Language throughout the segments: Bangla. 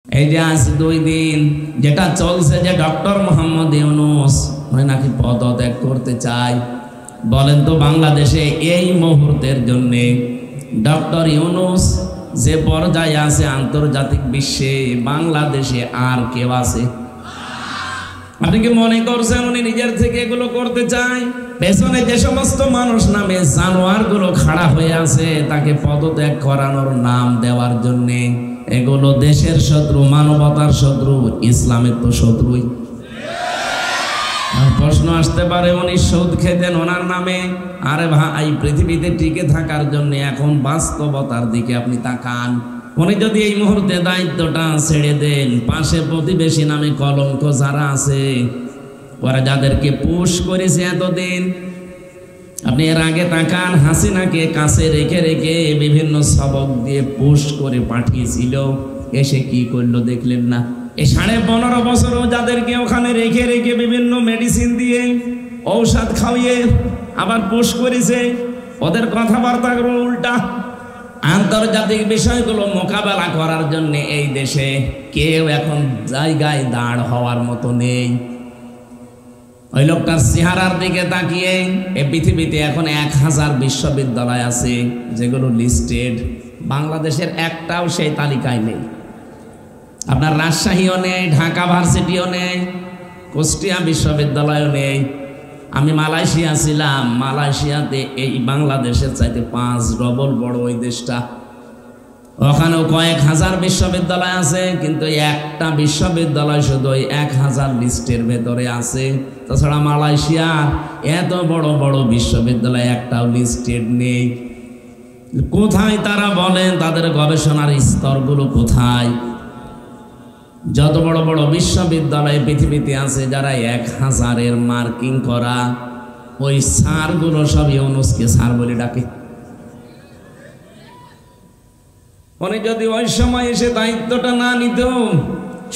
এই যে আজ 2 দিন যেটা চলছে যে ডক্টর মোহাম্মদ ইউনূস উনি নাকি পদত্যাগ করতে চায়। বলেন তো বাংলাদেশে এই মুহূর্তের জন্য ডক্টর ইউনূস যে পর্যায়ে আছে আন্তর্জাতিক বিশ্বে, বাংলাদেশে আর কেউ আছে? আপনি কি মনে করছেন উনি নিজের থেকে এগুলো করতে চায়? পেছনে যে সমস্ত মানুষ নামে জানোয়ার গুলো খাড়া হয়ে আছে তাকে পদত্যাগ করানোর নাম দেওয়ার জন্যে, এগুলো দেশের শত্রু, মানবতার শত্রু, ইসলামের তো শত্রুই। প্রশ্ন আসতে পারে উনি সুদ খেতেন ওনার নামে। আরে ভাই, পৃথিবীতে টিকে থাকার জন্য এখন বাস্তবতার দিকে আপনি তাকান। উনি যদি এই মুহূর্তে দায়িত্বটা ছেড়ে দেন, পাশে প্রতিবেশী নামে কলঙ্ক যারা আছে, ওরা যাদেরকে পুশ করেছে এতদিন, আপনি এর আগে তাকান, হাসিনাকে কাছে রেখে রেখে বিভিন্ন সবক দিয়ে পুশ করে পাঠিয়েছিল, এসে কি করলো দেখলেন না? এই 15.5 বছরও যাদেরকে ওখানে রেখে রেখে বিভিন্ন মেডিসিন দিয়ে ঔষধ খাওয়িয়ে আবার পুশ করেছে, ওদের কথাবার্তাগুলো উল্টা। আন্তর্জাতিক বিষয়গুলো মোকাবেলা করার জন্য এই দেশে কেউ এখন জায়গায় দাঁড় হওয়ার মতো নেই। ওই লোকটার চেহারার দিকে তাকিয়ে এই পৃথিবীতে এখন 1000 বিশ্ববিদ্যালয় আছে যেগুলো লিস্টেড, বাংলাদেশের একটাও সেই তালিকায় নেই। আপনার রাজশাহীও নেই, ঢাকা ভার্সিটিও নেই, কুষ্টিয়া বিশ্ববিদ্যালয়ও নেই। আমি মালয়েশিয়া ছিলাম, মালয়েশিয়াতে এই বাংলাদেশের চাইতে 5 ডবল বড় ওই দেশটা। ওখানেও কয়েক হাজার বিশ্ববিদ্যালয় আছে, কিন্তু একটা বিশ্ববিদ্যালয় শুধু ওই 1000 লিস্টের ভেতরে আছে। তাছাড়া মালয়েশিয়া এত বড় বড় বিশ্ববিদ্যালয় একটাও লিস্টেড নেই। কোথায় তারা বলেন? তাদের গবেষণার স্তরগুলো কোথায়? যত বড় বড় বিশ্ববিদ্যালয় পৃথিবীতে আছে যারা 1000-এর মার্কিং করা, ওই স্যারগুলো সব ইউনূসকে স্যার বলে ডাকে। উনি যদি ওই সময় এসে দায়িত্বটা না নিত,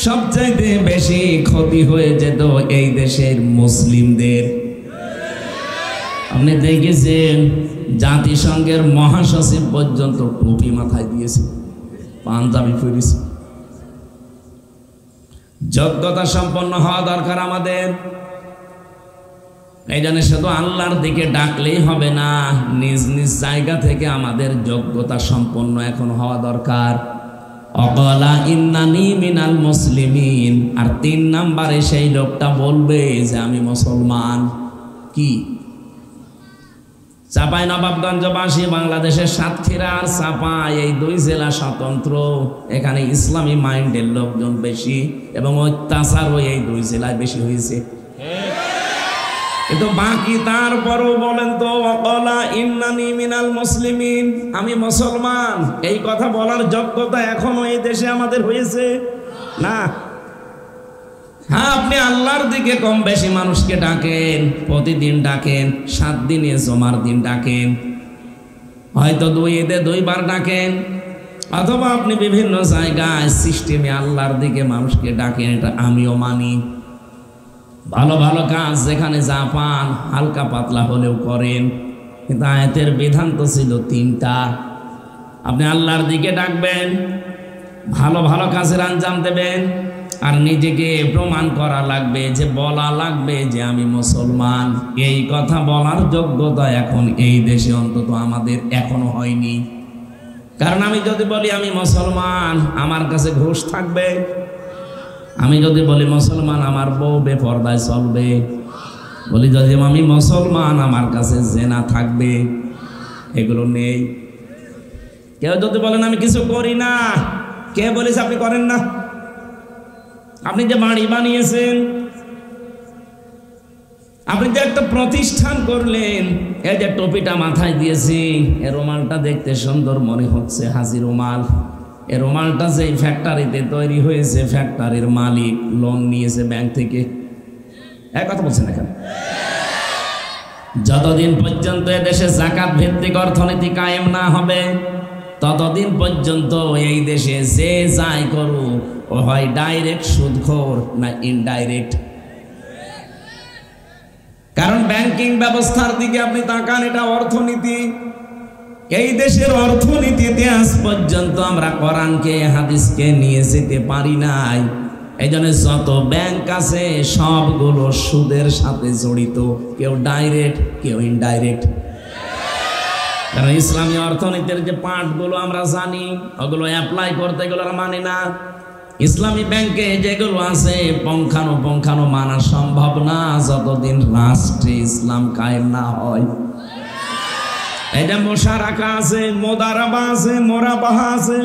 সবচাইতে বেশি ক্ষতি হয়ে যেত এই দেশের মুসলিমদের। আপনি দেখেছেন জাতিসংঘের মহাসচিব পর্যন্ত টুপি মাথায় দিয়েছে, পাঞ্জাবি পরেছে। যোগ্যতা সম্পন্ন হওয়া দরকার আমাদের। এই জন্য শুধু আল্লাহর দিকে ডাকলেই হবে না, নিজ নিজ জায়গা থেকে আমাদের যোগ্যতা সম্পন্ন এখন হওয়া দরকার। অকলা ইন্নানি মিনাল মুসলিমিন। আর 3 নম্বরে সেই লোকটা বলবে যে আমি মুসলমান। কি? চাঁপাইনবাবগঞ্জবাসী, বাংলাদেশের সাতক্ষীরা আর চাঁপাই, এই 2 জেলা স্বতন্ত্র, এখানে ইসলামী মাইন্ডের লোকজন বেশি এবং অত্যাচারও এই 2 জেলায় বেশি হয়েছে। কিন্তু বাকি তারপরও বলেন তো, ওয়াকালা ইন্নানি মিনাল মুসলিমিন, আমি মুসলমান, এই কথা বলার যোগ্যতা এখনো এই দেশে আমাদের হয়েছে না। হ্যাঁ, আপনি আল্লাহর দিকে কম বেশি মানুষকে ডাকেন, প্রতিদিন ডাকেন, 7 দিনে জমার দিন ডাকেন, হয়তো 2 ঈদে 2 বার ডাকেন, অথবা আপনি বিভিন্ন জায়গায় সিস্টেমে আল্লাহর দিকে মানুষকে ডাকেন, এটা আমিও মানি। ভালো ভালো কাজ যেখানে যা পান হালকা পাতলা হলেও করেন, কিন্তু আয়াতের বিধান তো ছিল 3টা। আপনি আল্লাহর দিকে ডাকবেন, ভালো ভালো কাজের আঞ্জাম দেবেন, আর নিজেকে প্রমাণ করা লাগবে, যে বলা লাগবে যে আমি মুসলমান। এই কথা বলার যোগ্যতা এখন এই দেশে অন্তত আমাদের এখনো হয়নি। কারণ আমি যদি বলি আমি মুসলমান, আমার কাছে ঘুষ থাকবে। আমি যদি বলি মুসলমান, আমার বউ বেপরদায় চলবে। বলি যদি আমি মুসলমান, আমার কাছে জেনা থাকবে। এগুলো নেই। কেউ যদি বলেন আমি কিছু করি না, কে বলেছে আপনি করেন না? আপনি যে বাড়ি বানিয়েছেন, আপনি যে একটা প্রতিষ্ঠান করলেন, এই যে টুপিটা মাথায় দিয়েছি, এই রুমালটা দেখতে সুন্দর মনে হচ্ছে, হাজি রুমাল। এই রুমালটা যে ফ্যাক্টরিতে তৈরি হয়েছে, ফ্যাক্টরির মালিক লোন নিয়েছে ব্যাংক থেকে। এক কথা বলছেন এখানে। যতদিন পর্যন্ত এদেশে যাকাত ভিত্তিক অর্থনীতি কায়েম না হবে, ততদিন পর্যন্ত এই দেশে যে যাই করুক, ও হয় ডাইরেক্ট সুদখোর না ইনডাইরেক্ট। কারণ ব্যাংকিং ব্যবস্থার দিকে আপনি তাকান, এটা অর্থনীতি। এই দেশের অর্থনীতিতে আজ পর্যন্ত আমরা কোরআনকে হাদিসকে নিয়ে যেতে পারি নাই। এই জন্য যত ব্যাংক আছে সবগুলো সুদের সাথে জড়িত, কেউ ডাইরেক্ট কেউ ইনডাইরেক্ট। কারণ ইসলামী অর্থনীতির যে পার্টগুলো আমরা জানি ওগুলো অ্যাপ্লাই করতে গেলে মানে না। ইসলামী ব্যাংকে যেগুলো আছে পঙ্খানো মানা সম্ভব না যতদিন রাষ্ট্রে ইসলাম কায়েম না হয়। এই যে মোশারাকা আছে, মোদারাবা আছে, মোরাবাহা আছে,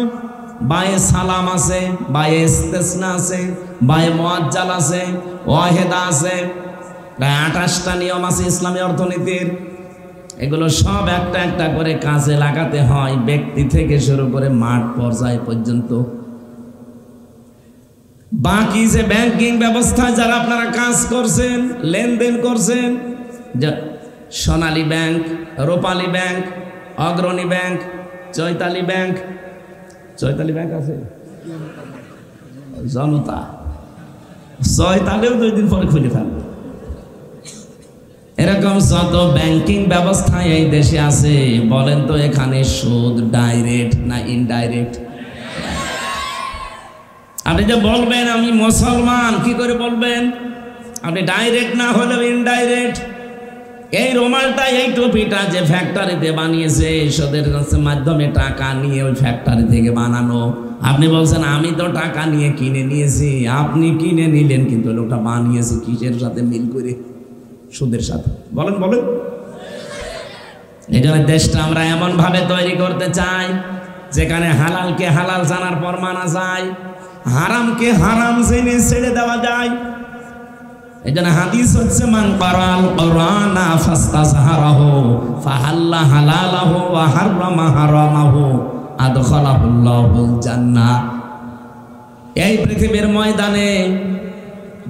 বায়ে সালাম আছে, বায়ে ইস্তেসনা আছে, বায়ে মুআজ্জাল আছে, ওয়াহেদা আছে, প্রায় 28টা নিয়ম আছে ইসলামী অর্থনীতির। এগুলো সব একটা একটা করে কাজে লাগাতে হয়, ব্যক্তি থেকে শুরু করে মাঠ পর্যায় পর্যন্ত। বাকি যে ব্যাংকিং ব্যবস্থায় যারা আপনারা কাজ করছেন, লেনদেন করছেন, সোনালী ব্যাংক, রূপালী ব্যাংক, অগ্রণী ব্যাংক, চৈতালি ব্যাংক আছে, জনতা, চৈতালিও 2 দিন পরে খুলে ফেলবে। এরকম যত ব্যাংকিং ব্যবস্থা এই দেশে আছে, বলেন তো এখানে সুদ ডাইরেক্ট না ইনডাইরেক্ট? আপনি যে বলবেন আমি মুসলমান, কি করে বলবেন? আপনি ডাইরেক্ট না হলেও ইনডাইরেক্ট। এই রুমালটা, এই টুপিটা যে ফ্যাক্টরিতে বানিয়েছে, সুদের মাধ্যমে টাকা নিয়ে ওই ফ্যাক্টরি থেকে বানানো। আপনি বলছেন আমি তো টাকা নিয়ে কিনে নিয়েছি। আপনি কিনে নিলেন, কিন্তু লোকটা বানিয়েছে কিসের সাথে মিল করে? সুদের সাথে। বলেন বলেন। এই জন্য দেশটা আমরা এমন ভাবে তৈরি করতে চাই যেখানে হালালকে হালাল জানার পর মানা যায়, হারামকে হারাম জেনে ছেড়ে দেওয়া যায়। এই জন্য হাদিস হচ্ছে মান কারাল কুরআনা ফাস্তাযহারাহু ফাহাল্লা হালালাহু ওয়া হাররামা হারামাহু আদখালাহুল্লাহুল জান্নাহ। এই পৃথিবীর ময়দানে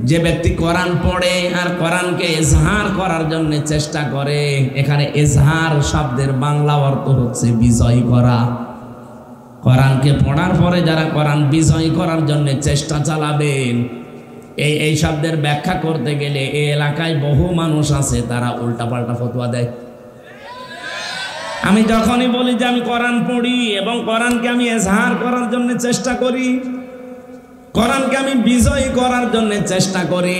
যে ব্যক্তি কোরআন পড়ে আর কোরআনকে ইজহার করার জন্য চেষ্টা করে, এখানে ইজহার শব্দের বাংলা অর্থ হচ্ছে বিজয় করা। কোরআনকে পড়ার পরে যারা কোরআন বিজয় করার জন্য চেষ্টা চালাবেন, এই শব্দের ব্যাখ্যা করতে গেলে এই এলাকায় বহু মানুষ আছে তারা উল্টাপাল্টা ফতোয়া দেয়। আমি যখনই বলি যে আমি কোরআন পড়ি এবং কোরআনকে আমি ইজহার করার জন্য চেষ্টা করি, কোরআনকে আমি বিজয় করার জন্য চেষ্টা করি,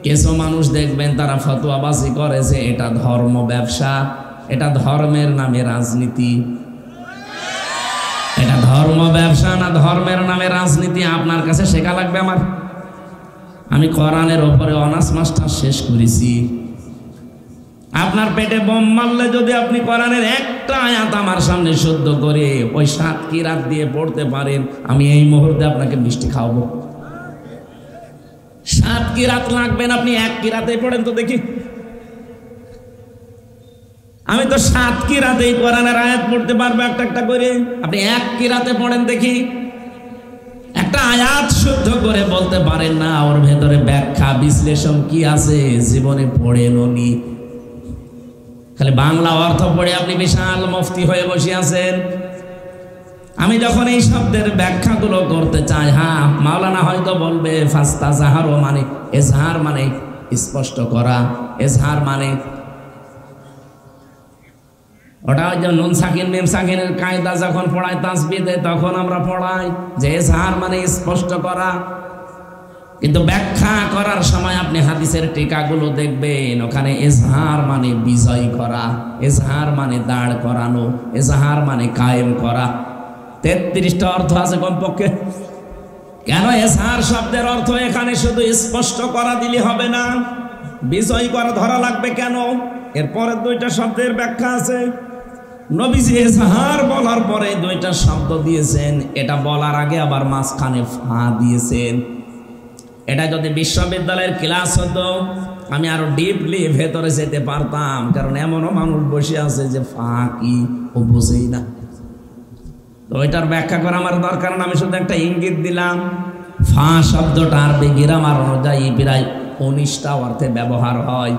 কিছু মানুষ দেখবেন তারা ফতোয়াবাজি করেছে এটা ধর্ম ব্যবসা, এটা ধর্মের নামে রাজনীতি। এটা ধর্ম ব্যবসা না ধর্মের নামে রাজনীতি আপনার কাছে শেখা লাগবে আমার? আমি কোরআনের ওপরে অনার্স মাস্টার শেষ করেছি। আপনার পেটে বোম মারলে যদি আপনি কোরআনের একটা আয়াত আমার সামনে শুদ্ধ করে ওই 7 কিরাত দিয়ে পড়তে পারেন, আমি এই মুহূর্তে আপনাকে মিষ্টি খাওয়াবো। 7 কিরাত লাগবেন, আপনি 1 কিরাতে পড়েন তো দেখি। আমি তো 7 কিরাতেই কোরআনের আয়াত পড়তে পারবো একটা একটা করে, আপনি 1 কিরাতে পড়েন দেখি। একটা আয়াত শুদ্ধ করে বলতে পারেন না, ওর ভেতরে ব্যাখ্যা বিশ্লেষণ কি আছে জীবনে পড়েন উনি। খালি বাংলা অর্থ পড়ে আপনি বিশাল মুফতি হয়ে বসে আছেন। আমি যখন এই শব্দের ব্যাখ্যাগুলো করতে চাই, হ্যাঁ মাওলানা হয়তো বলবে ফাস্তাযহারু মানে ইজহার মানে স্পষ্ট করা, ইজহার মানে ওটা ওই যে নুন সাকিন মিম সাকিনের কায়দা যখন পড়ায় তাসবিহে তখন আমরা পড়াই যে ইজহার মানে স্পষ্ট করা। কিন্তু ব্যাখ্যা করার সময় আপনি হাদিসের টিকাগুলো দেখবেন, ওখানে ইজহার মানে বিজয় করা, ইজহার মানে দাঁড় করানো, ইজহার মানে কায়েম করা। 33টা অর্থ আছে কমপক্ষে। কেন ইজহার শব্দের অর্থ এখানে শুধু স্পষ্ট করা দিলে হবে না, বিজয় করা ধরা লাগবে কেন? এরপরে 2টা শব্দের ব্যাখ্যা আছে। নবীজি ইজহার বলার পরে 2টা শব্দ দিয়েছেন, এটা বলার আগে আবার মাঝখানে ফা দিয়েছেন। এটা যদি বিশ্ববিদ্যালয়ের ক্লাস হতো আমি আরো ডিপলি ভেতরে যেতে পারতাম, কারণ এমনও মানুষ বসে আছে যে ফা কি ও বুঝেই না। তো ওইটার ব্যাখ্যা করা আমার দরকার না, আমি শুধু একটা ইঙ্গিত দিলাম। ফা শব্দটা আরবি গ্রামার অনুযায়ী প্রায় 19টা অর্থে ব্যবহার হয়।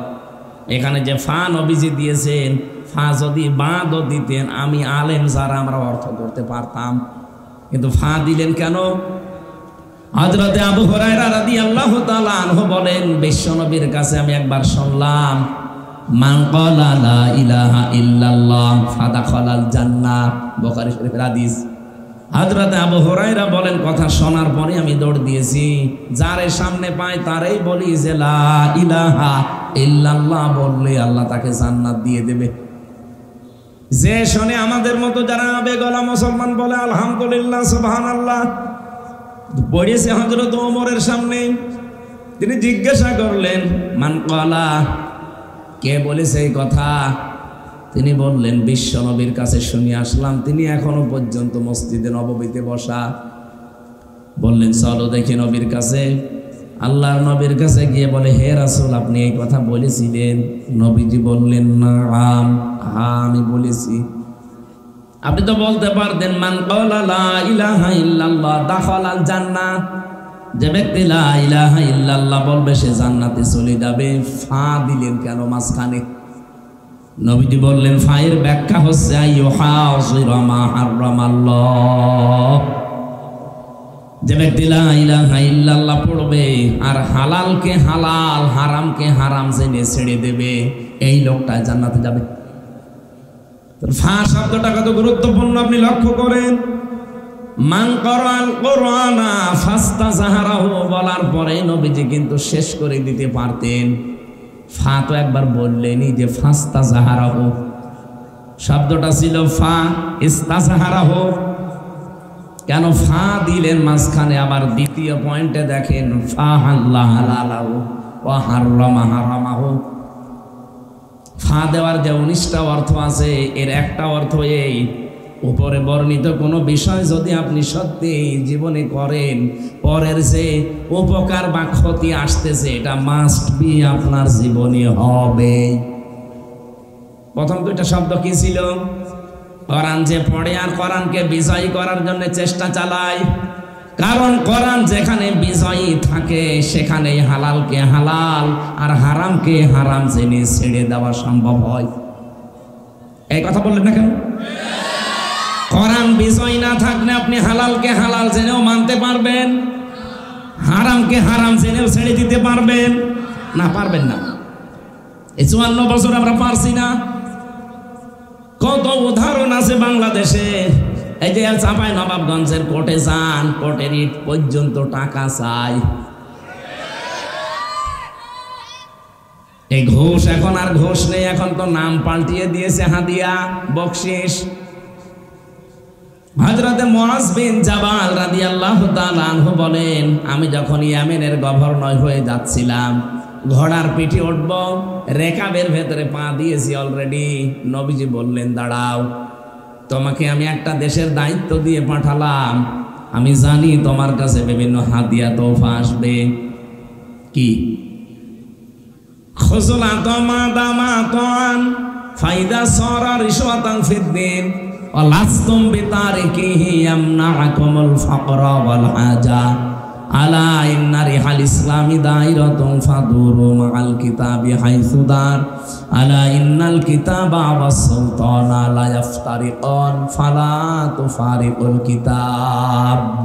এখানে যে ফা নবীজি দিয়েছেন, ফা যদি বাদও দিতেন আমি আলেম যারা আমরা অর্থ করতে পারতাম, কিন্তু ফা দিলেন কেন? হযরতে আবু হুরায়রা রাদিয়াল্লাহু তাআলা আনহু বলেন, বিশ্বনবীর কাছে আমি একবার শুনলাম মান ক্বালা লা ইলাহা ইল্লাল্লাহ ফাদাখালাল জান্নাহ, বুখারী শরীফের হাদিস। হযরত আবু হুরায়রা বলেন, কথা শোনার পরে আমি দৌড় দিয়েছি, যারে সামনে পাই তারই বলি যে লা ইলাহা ইল্লাল্লাহ বললে আল্লাহ তাকে জান্নাত দিয়ে দেবে। যে শুনে আমাদের মতো যারা বেগলা মুসলমান বলে আলহামদুলিল্লাহ সুবহানাল্লাহ, পড়েছে হযরত ওমরের সামনে, তিনি জিজ্ঞাসা করলেন মান ক্বালা, কে বলেছে এই কথা? তিনি বললেন বিশ্ব নবীর কাছে শুনে আসলাম, তিনি এখনো পর্যন্ত মসজিদে নববীতে বসা। বললেন চলো দেখি নবীর কাছে। আল্লাহর নবীর কাছে গিয়ে বলে, হে রাসূল আপনি এই কথা বলেছিলেন? নবীজি বললেন নাম, হ্যাঁ আমি বলেছি। আপনি তো বলতে পারতেন মান ক্বালা লা ইলাহা ইল্লাল্লাহ দাখালাল জান্নাহ, যে ব্যক্তি লা ইলাহা ইল্লাল্লাহ বলবে সে জান্নাতে চলে যাবে। ফা দিলেন কেন মাঝখানে? নবীজি বললেন ফায়ের ব্যাখ্যা হচ্ছে আইয়ুহাযিরা মা হারামাল্লাহ, যে ব্যক্তি লা ইলাহা ইল্লাল্লাহ পড়বে আর হালালকে হালাল হারামকে হারাম জেনে ছেড়ে দেবে, এই লোকটা জান্নাতে যাবে। ফা শব্দটা কত গুরুত্বপূর্ণ আপনি লক্ষ্য করেন। মান ক্বারাল কুরআনা ফাস্তাযহারাহু বলার পরে নবীজি কিন্তু শেষ করে দিতে পারতেন। ফা তো একবার বললেনই যে ফাস্তাযহারাহু, শব্দটা ছিল ফা ইস্তাযহারাহু, কেন ফা দিলেন মাঝখানে? আবার দ্বিতীয় পয়েন্টে দেখেন ফা হাল্লা হালালাহু ওয়া হাররামা হারামাহু। ফা দেওয়ার যে 19টা অর্থ আছে, এর একটা অর্থ এই, উপরে বর্ণিত কোনো বিষয় যদি আপনি সত্যি জীবনে করেন, পরের যে উপকার বা ক্ষতি আসতেছে এটা মাস্ট বি আপনার জীবনে হবে। প্রথম দুইটা শব্দ কি ছিল? কোরআন যে পড়ে আর কোরআনকে বিজয়ী করার জন্য চেষ্টা চালায়, কারণ কোরআন যেখানে বিজয়ী থাকে সেখানেই হালালকে হালাল আর হারামকে হারাম জেনে ছেড়ে দেওয়া সম্ভব হয়। এই কথা বললেন না কেন? কোরআন বিজয় না থাকলে আপনি হালালকে হালাল জেনেও মানতে পারবেন, হারামকে হারাম জেনেও ছেড়ে দিতে পারবেন না? পারবেন না। এই 54 বছর আমরা পারছি না। কত উদাহরণ আছে বাংলাদেশে। এই যে চাঁপাই নবাবগঞ্জের কোর্টে যান, কোর্টের ইট পর্যন্ত টাকা চাই। এই ঘুষ, এখন আর ঘুষ নেই, এখন তো নাম পাল্টিয়ে দিয়েছে হাদিয়া, বকশিস। হযরত মুআজ বিন জাবাল রাদিয়াল্লাহু তাআলা আনহু বলেন, আমি যখন ইয়েমেনের গভর্নর হয়ে যাচ্ছিলাম, ঘোড়ার পিঠে উঠব, রেকাবের ভেতরে পা দিয়েছি অলরেডি। নবীজি বললেন দাঁড়াও, তোমাকে আমি একটা দেশের দায়িত্ব দিয়ে পাঠালাম, আমি জানি তোমার কাছে বিভিন্ন হাদিয়া তোফা আসবে। কি? খুজলাত মাদামাতান ফাইদা সারা রিশওয়াতান ফিদ্দিন ওয়ালাস্তুম বিতারিকিহি ইয়ামনাকুমুল ফাকরা ওয়াল হাজা আলা ইন্না রিহাল ইসলামি দাইরাতুন ফাদুরু মাআল কিতাবি হাইসু দার আলা ইন্নাল কিতাবা ওয়াস সুলতানা লা ইফতারিকান ফালা তুফারিকুল কিতাব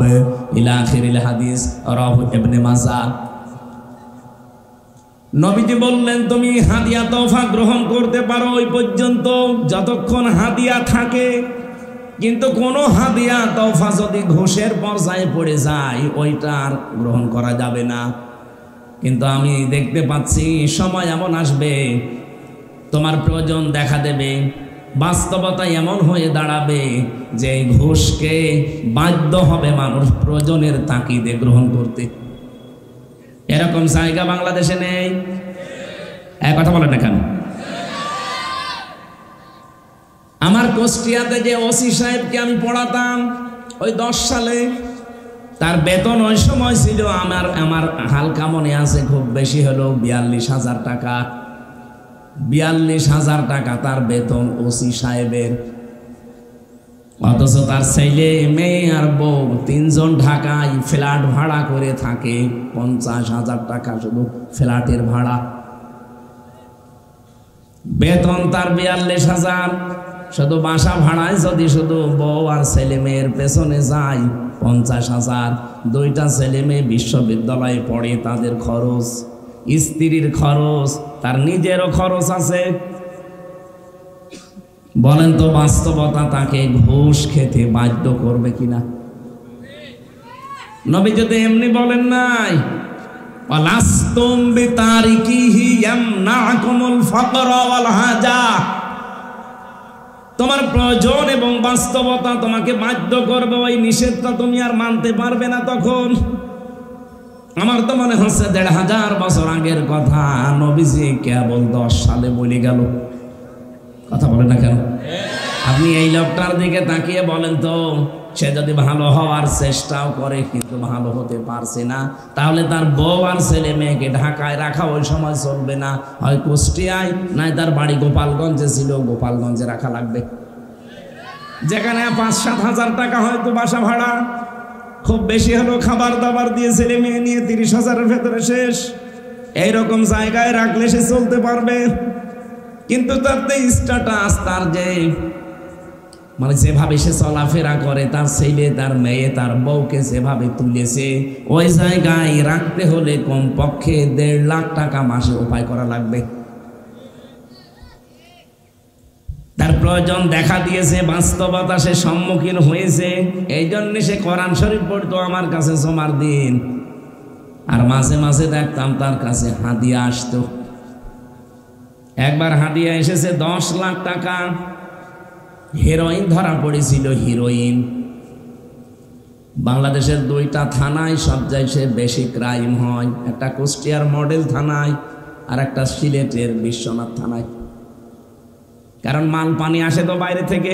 ইলা আখিরিল হাদিস রাহু ইবনে মাজাহ। নবীজি বললেন তুমি হাদিয়া তোফা গ্রহণ করতে পারো ওই পর্যন্ত যতক্ষণ হাদিয়া থাকে, কিন্তু কোনো হাদিয়া তোফা যদি ঘোষের পর্যায়ে পড়ে যায় ওইটা আর গ্রহণ করা যাবে না। কিন্তু আমি দেখতে পাচ্ছি সময় এমন আসবে, তোমার প্রয়োজন দেখা দেবে, বাস্তবতা এমন হয়ে দাঁড়াবে যে ঘোষকে বাধ্য হবে মানুষ প্রয়োজনের তাকিদে গ্রহণ করতে। এরকম জায়গা বাংলাদেশে নেই। এক কথা বলেন না কেন? আমার কুষ্টিয়াতে যে ওসি সাহেবকে আমি পড়াতাম ওই 10 সালে, তার বেতন ওই সময় ছিল আমার হালকা মনে আছে খুব বেশি হলো 42,000 টাকা। 42,000 টাকা তার বেতন ওসি সাহেবের। অথচ তার ছেলে মেয়ে আর বউ 3 জন ঢাকায় ফ্ল্যাট ভাড়া করে থাকে। 50,000 টাকা শুধু ফ্ল্যাটের ভাড়া। বেতন তার 42,000, শুধু বাসা ভাড়ায় যদি শুধু বউ আর ছেলে মেয়ের পেছনে যায় 50,000। 2টা ছেলে মেয়ে বিশ্ববিদ্যালয়ে পড়ে, তাদের খরচ, স্ত্রীর খরচ, তার নিজেরও খরচ আছে। বলেন তো বাস্তবতা তাকে ঘুষ খেতে বাধ্য করবে কিনা? নবী যদি এমনি বলেন নাই, ওয়ালাস্তুম বিতারিকিহি ইয়ামনাকুমুল ফাকর ওয়াল হাজা, তোমার প্রয়োজন এবং বাস্তবতা তোমাকে বাধ্য করবে, ওই নিষেধটা তুমি আর মানতে পারবে না। তখন আমার তো মনে হচ্ছে ১৫০০ বছর আগের কথা, নবীজি কেবল 10 সালে বলে গেল। কথা বলে না কেন? আপনি এই লোকটার দিকে তাকিয়ে বলেন তো, সে যদি ভালো হওয়ার চেষ্টাও করে কিন্তু ভালো হতে পারছে না, তাহলে তার বউ আর ছেলে মেয়েকে ঢাকায় রাখা ওই সময় চলবে না, হয় কুষ্টিয়ায়, নাই তার বাড়ি গোপালগঞ্জে ছিল, গোপালগঞ্জে রাখা লাগবে, যেখানে ৫-৭ হাজার টাকা হয়তো বাসা ভাড়া, খুব বেশি হলো খাবার দাবার দিয়ে ছেলে মেয়ে নিয়ে ৩০,০০০-এর ভেতরে শেষ। এইরকম জায়গায় রাখলে সে চলতে পারবে। কিন্তু তার স্ট্যাটাস, তার যে মানে যেভাবে সে চলাফেরা করে, তার ছেলে তার মেয়ে তার বউকে যেভাবে তুলেছে, ওই জায়গায় রাখতে হলে কমপক্ষে ১.৫ লাখ টাকা মাসে উপায় করা লাগবে। তার প্রয়োজন দেখা দিয়েছে, বাস্তবতা সে সম্মুখীন হয়েছে, এই জন্য সে কোরআন শরীফ পড়তো আমার কাছে জমার দিন, আর মাঝে মাঝে দেখতাম তার কাছে হাদিয়া আসতো। একবার হাদিয়া এসেছে 10 লাখ টাকা। হেরোইন ধরা পড়েছিল, হিরোইন। বাংলাদেশের 2টা থানায় সবচেয়ে বেশি ক্রাইম হয়, একটা কুষ্টিয়ার মডেল থানায় আর একটা সিলেটের বিশ্বনাথ থানায়। কারণ মাল পানি আসে তো বাইরে থেকে।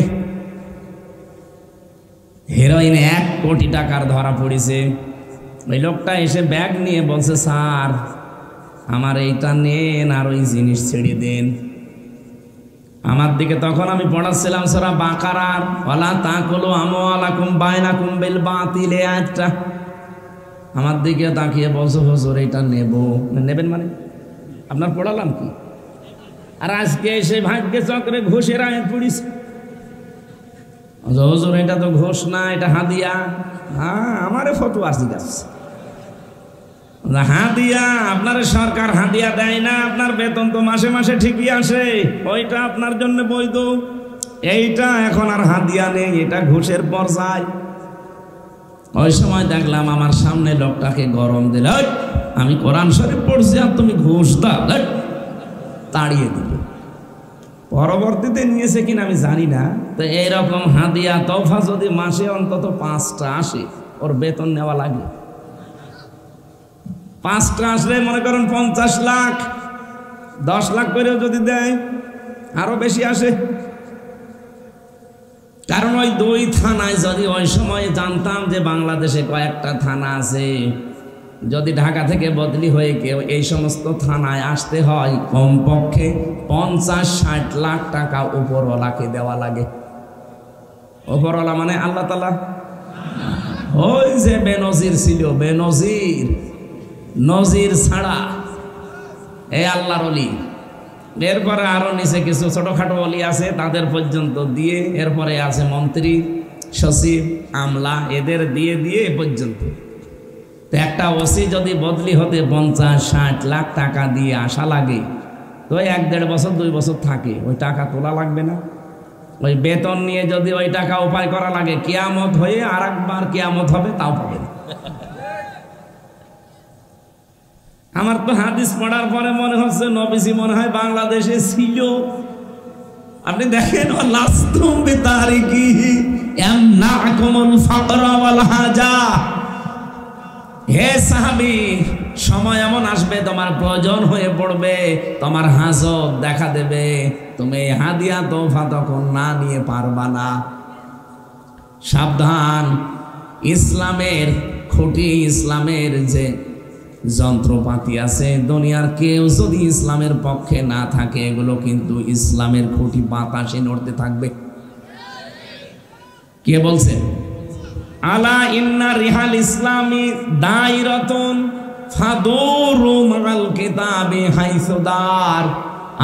হেরোইন 1 কোটি টাকার ধরা পড়েছে। ওই লোকটা এসে ব্যাগ নিয়ে বলছে, স্যার আমার এইটা নেন আর ওই জিনিস ছেড়ে দেন। আমার দিকে তখন আমি পড়াচ্ছিলাম সূরা বাকারার ওয়ালা তাকুলু আমওয়ালাকুম বাইনাকুম বিল বাতিল, আয়াতটা আমার দিকে তাকিয়ে বলছে, হুজুর এটা নেবেন মানে আপনার পড়ালাম কি? আর আজকে এসে ভাগ্য চক্রে ঘুষের আয়াত পড়িস। হুজুর এটা তো ঘুষ না, এটা হাদিয়া। হ্যাঁ, আমারে ফতোয়া দিচ্ছে হাদিয়া। আপনার সরকার হাদিয়া দেয় না, আপনার বেতন তো মাসে মাসে ঠিকই আসে, ওইটা আপনার জন্য বৈধ। এইটা এখন আর হাদিয়া নেই, এটা ঘুষের পর্যায়। ওই সময় দেখলাম আমার সামনে লোকটাকে গরম দিল, আমি কোরআন শরীফ পড়ছি আর তুমি ঘুষ দাও, তাড়িয়ে দিল। পরবর্তীতে নিয়েছে কিনা আমি জানি না। তো এইরকম হাদিয়া তোফা যদি মাসে অন্তত 5টা আসে, ওর বেতন নেওয়া লাগে। 5টা আসলে মনে করেন 50 লাখ, 10 লাখ করেও যদি দেয় আরো বেশি আসে। কারণ ওই 2 থানায় যদি ওই সময় জানতাম যে বাংলাদেশে কয়েকটা থানা আছে, যদি ঢাকা থেকে বদলি হয়ে কেউ এই সমস্ত থানায় আসতে হয়, কমপক্ষে 50-60 লাখ টাকা উপরওয়ালাকে দেওয়া লাগে। উপরওয়ালা মানে আল্লাহ তাআলা। ওই যে বেনজির ছিল, বেনজির, নজির ছাড়া এই আল্লাহর ওলি। এরপরে আরো নিচে কিছু ছোটখাটো ওলি আছে, তাদের পর্যন্ত দিয়ে, এরপরে আছে মন্ত্রী, সচিব, আমলা, এদের দিয়ে দিয়ে এ পর্যন্ত। তো একটা ওসি যদি বদলি হতে 50-60 লাখ টাকা দিয়ে আসা লাগে, তো 1-1.5 বছর 2 বছর থাকে, ওই টাকা তোলা লাগবে না? ওই বেতন নিয়ে যদি ওই টাকা উপায় করা লাগে, কিয়ামত হয়ে আর একবার কিয়ামত হবে, তাও পাবে না। আমার তো হাদিস পড়ার পরে মনে হচ্ছে নবীজি মনে হয় বাংলাদেশে ছিল। আপনি দেখেন, লাস্তুম বিতারিকিহি ইয়ামনাকুমুল ফাকর ওয়াল হাজা। হে সাহাবী, সময় এমন আসবে তোমার প্রয়োজন হয়ে পড়বে, তোমার হাজত দেখা দেবে, তুমি হাদিয়া তোফা তখন না নিয়ে পারবা না। সাবধান, ইসলামের খুঁটি, ইসলামের যে যন্ত্রপাতি আছে, দুনিয়ার কেউ যদি ইসলামের পক্ষে না থাকে, এগুলো কিন্তু ইসলামের খুঁটি বাতাসে নড়তে থাকবে। কে বলছে? আলা ইন্না রিহাল ইসলামি দাইরাতুন ফাদুরু মাল কিতাবি হাইসু দার,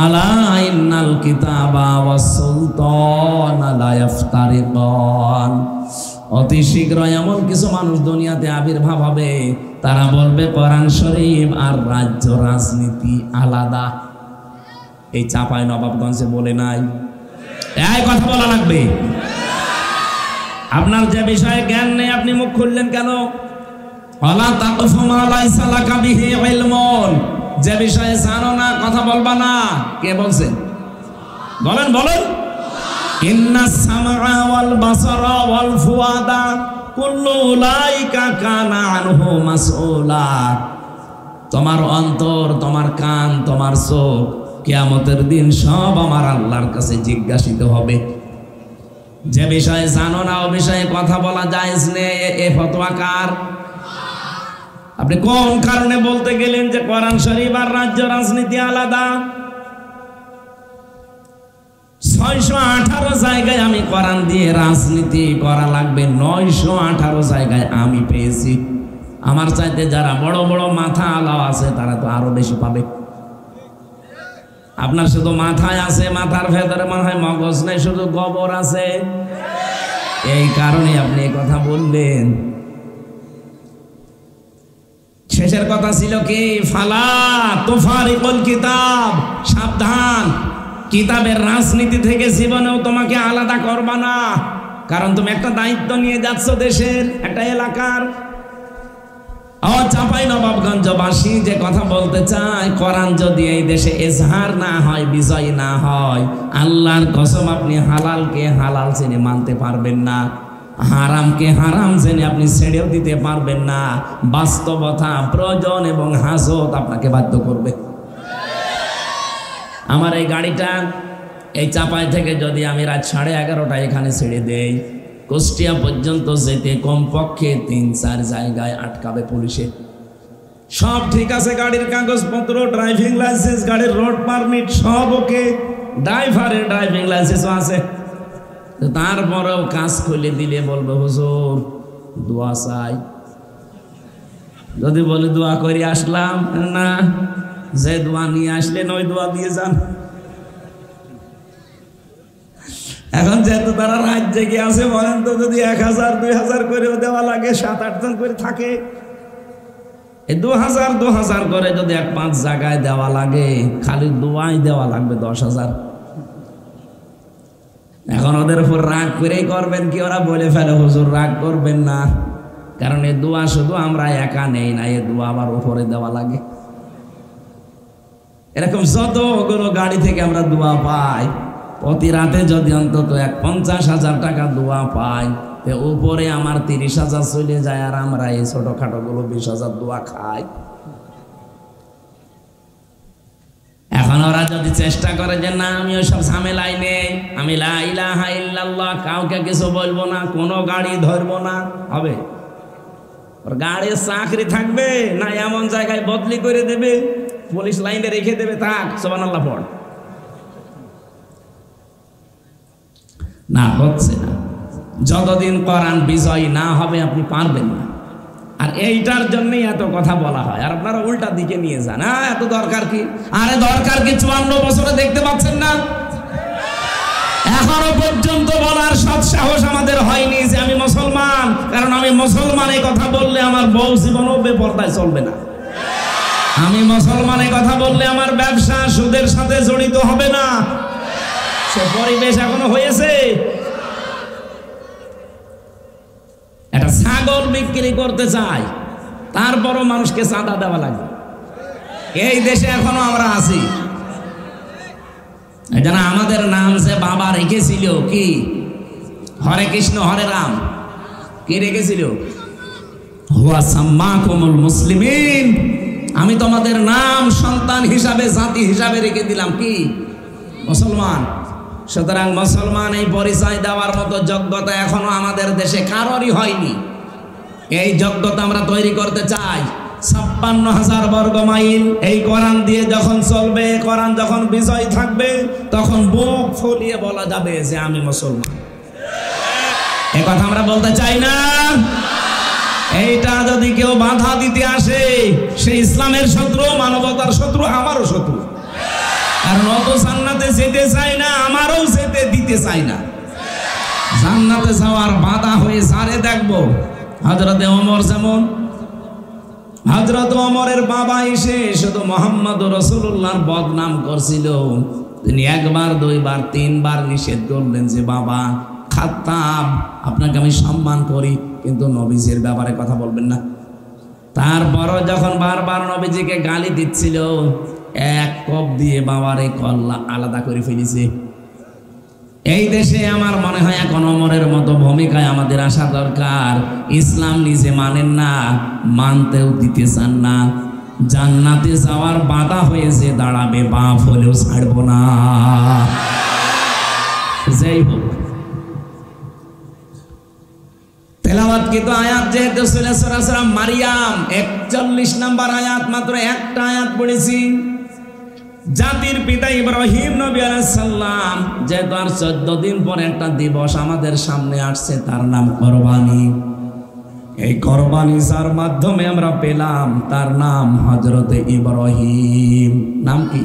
আলা ইন্নাল কিতাবা ওয়াস সুলতান লা ইফতারিকান। অতি শীঘ্রই এমন কিছু মানুষ দুনিয়াতে আবির্ভাব হবে, তারা বলবে কোরআন শরীফ আর রাজ্য রাজনীতি আলাদা। এই চাঁপাই নবাবগঞ্জে বলে নাই? এই কথা বলা লাগবে। আপনার যে বিষয়ে জ্ঞান নেই আপনি মুখ খুললেন কেন? ওয়ালা তাকফু মা লাইসা লাকা বিহি ইলমুন, যে বিষয়ে জানো না কথা বলবা না। কে বলছে? বলেন বলেন। ইন্নাস সামআ ওয়াল বাসারা ওয়াল ফুআদা কুল্লু উলাইকা কানা আনহু মাসউলা। তোমার অন্তর, তোমার কান, তোমার চোখ কিয়ামতের দিন সব আমার আল্লাহর কাছে জিজ্ঞাসিত হবে। যে বিষয়ে জানো না ও বিষয়ে কথা বলা জায়েজ নেই, এ ফতোয়া কার? আপনি কোন কারণে বলতে গেলেন যে কোরআন শরীফ আর রাজ্য রাজনীতি আলাদা? 618 জায়গায় আমি কোরআন দিয়ে রাজনীতি করা লাগবে, 918 জায়গায় আমি পেয়েছি। আমার চাইতে যারা বড় বড় মাথা আলা আছে তারা তো আরো বেশি পাবে। আপনার শুধু মাথায় আছে, মাথার ভেতরে মনে হয় মগজ নেই, শুধু গোবর আছে। এই কারণে আপনি এই কথা বললেন। শেষের কথা ছিল কি? ফালা তুফারিকুল কিতাব, সাবধান, কিতাবের রাজনীতি থেকে জীবনেও তোমাকে আলাদা করবা না। কারণ তুমি একটা দায়িত্ব নিয়ে যাচ্ছ দেশের, একটা এলাকার। চাঁপাই নবাবগঞ্জবাসী যে কথা বলতে চায়, কোরআন যদি এই দেশে এজহার না হয়, বিজয় না হয়, আল্লাহর কসম আপনি হালালকে হালাল জেনে মানতে পারবেন না, হারামকে হারাম জেনে আপনি ছেড়েও দিতে পারবেন না। বাস্তবতা, প্রয়োজন এবং হাজত আপনাকে বাধ্য করবে। আমার এই গাড়িটা এই চাঁপাই থেকে যদি আমি রাত 11:30টায় এখানে ছেড়ে দেই, কুষ্টিয়া পর্যন্ত যেতে কমপক্ষে 3-4 জায়গায় আটকাবে পুলিশে। সব ঠিক আছে, গাড়ির কাগজপত্র, ড্রাইভিং লাইসেন্স, গাড়ির রোড পারমিট সব ওকে, ড্রাইভারের ড্রাইভিং লাইসেন্সও আছে। তারপরেও কাজ খুলে দিলে বলবে হুজুর দোয়া চাই। যদি বলে দোয়া করে আসলাম, না, যে দোয়া নিয়ে আসলেন ওই দোয়া দিয়ে যান। এখন যেহেতু তারা রাত জেগে আছে, বলেন তো যদি 1000-2000 করেও দেওয়া লাগে, 7-8 জন করে থাকে, এই 2000 করে যদি 1-5 জায়গায় দেওয়া লাগে, খালি দোয়াই দেওয়া লাগবে 10,000। এখন ওদের উপর রাগ করেই করবেন কি? ওরা বলে ফেলে হুজুর রাগ করবেন না, কারণ এই দোয়া শুধু আমরা একা নেই না, এই দোয়া আবার উপরে দেওয়া লাগে। এরকম যতগুলো গাড়ি থেকে আমরা দোয়া পাই, প্রতি রাতে যদি অন্তত 50,000 টাকা দোয়া পাই, উপরে আমার 30,000 চলে যায়, আর আমরা এই ছোটখাটো গুলো 20,000 দোয়া খাই। এখন ওরা যদি চেষ্টা করে যে না আমি ওইসব ঝামেলাই নেই, আমি লা ইলাহা ইল্লাল্লাহ, কাউকে কিছু বলবো না, কোনো গাড়ি ধরবো না, হবে? ওর গাড়ির চাকরি থাকবে না এমন জায়গায় বদলি করে দেবে, পুলিশ লাইনে রেখে দেবে, থাক সুবহানাল্লাহ পড়। না, হচ্ছে না। যতদিন কোরআন বিজয় না হবে আপনি পারবেন না। আর এইটার জন্যই এত কথা বলা হয়, আর আপনারা উল্টা দিকে নিয়ে যান। এত দরকার কি? আরে দরকার কি? 54 বছরে দেখতে পাচ্ছেন না? এখনো পর্যন্ত বলার সৎ সাহস আমাদের হয়নি যে আমি মুসলমান, কারণ আমি মুসলমান এই কথা বললে আমার বউ জীবনও বেপরদায় চলবে না। আমি মুসলমান এই কথা বললে আমার ব্যবসা সুদের সাথে জড়িত হবে না। সে পরিবেশ এখনো হয়েছে। একটা ছাগল বিক্রি করতে চাই, তারপরও মানুষকে চাঁদা দেওয়া লাগে। এই দেশে এখনো আমরা আছি। জানা আমাদের নাম যে বাবা রেখেছিল কি? হরে কৃষ্ণ হরে রাম। কি রেখেছিল? হুয়া সাম্মাকুমুল মুসলিমিন। আমি তোমাদের নাম সন্তান হিসাবে, জাতি হিসাবে রেখে দিলাম কি? মুসলমান। সুতরাং মুসলমান এই পরিচয় দেওয়ার মতো যোগ্যতা এখনো আমাদের দেশে কারোরই হয়নি। এই যোগ্যতা আমরা তৈরি করতে চাই। 56,000 বর্গ মাইল এই কোরআন দিয়ে যখন চলবে, কোরআন যখন বিজয় থাকবে, তখন বুক ফুলিয়ে বলা যাবে যে আমি মুসলমান। এই কথা আমরা বলতে চাই না। এইটা যদি কেউ বাধা দিতে আসে, সে ইসলামের শত্রু, মানবতার শত্রু, আমারও শত্রু। কারণ অত জান্নাতে যেতে চাই না, আমারও যেতে দিতে চাই না। জান্নাতে যাওয়ার বাধা হয়ে সারে দেখবো হযরতে ওমর যেমন হযরত ওমরের বাবা এসে শুধু মুহাম্মদ রাসূলুল্লাহর বদনাম করছিল, তিনি একবার দুইবার তিনবার নিষেধ করলেন যে বাবা খাত্তাব, আপনাকে আমি সম্মান করি, কিন্তু নবীজির ব্যাপারে কথা বলবেন না। তারপরও যখন বারবার নবীজিকে গালি দিচ্ছিল, এক কোপ দিয়ে বাবার এই কল্লা আলাদা করে ফেলেছে। এই দেশে আমার মনে হয় এখন ওমরের মতো ভূমিকায় আমাদের আসা দরকার। ইসলাম নিজে মানেন না, মানতেও দিতে চান না, জান্নাতে যাওয়ার বাধা হয়েছে দাঁড়াবে, বাপ হলেও ছাড়বো না। যাই হোক, তেলাওয়াত কিন্তু আয়াত যেহেতু সূরা মারিয়াম 41 নম্বর আয়াত, মাত্র একটা আয়াত পড়েছি। জাতির পিতা ইব্রাহিম নবী আলাইহিস সালাম যেহেতু আর 14 দিন পরে একটা দিবস আমাদের সামনে আসছে, তার নাম কোরবানি। এই কোরবানি যার মাধ্যমে আমরা পেলাম, তার নাম হযরতে ইব্রাহিম। নাম কি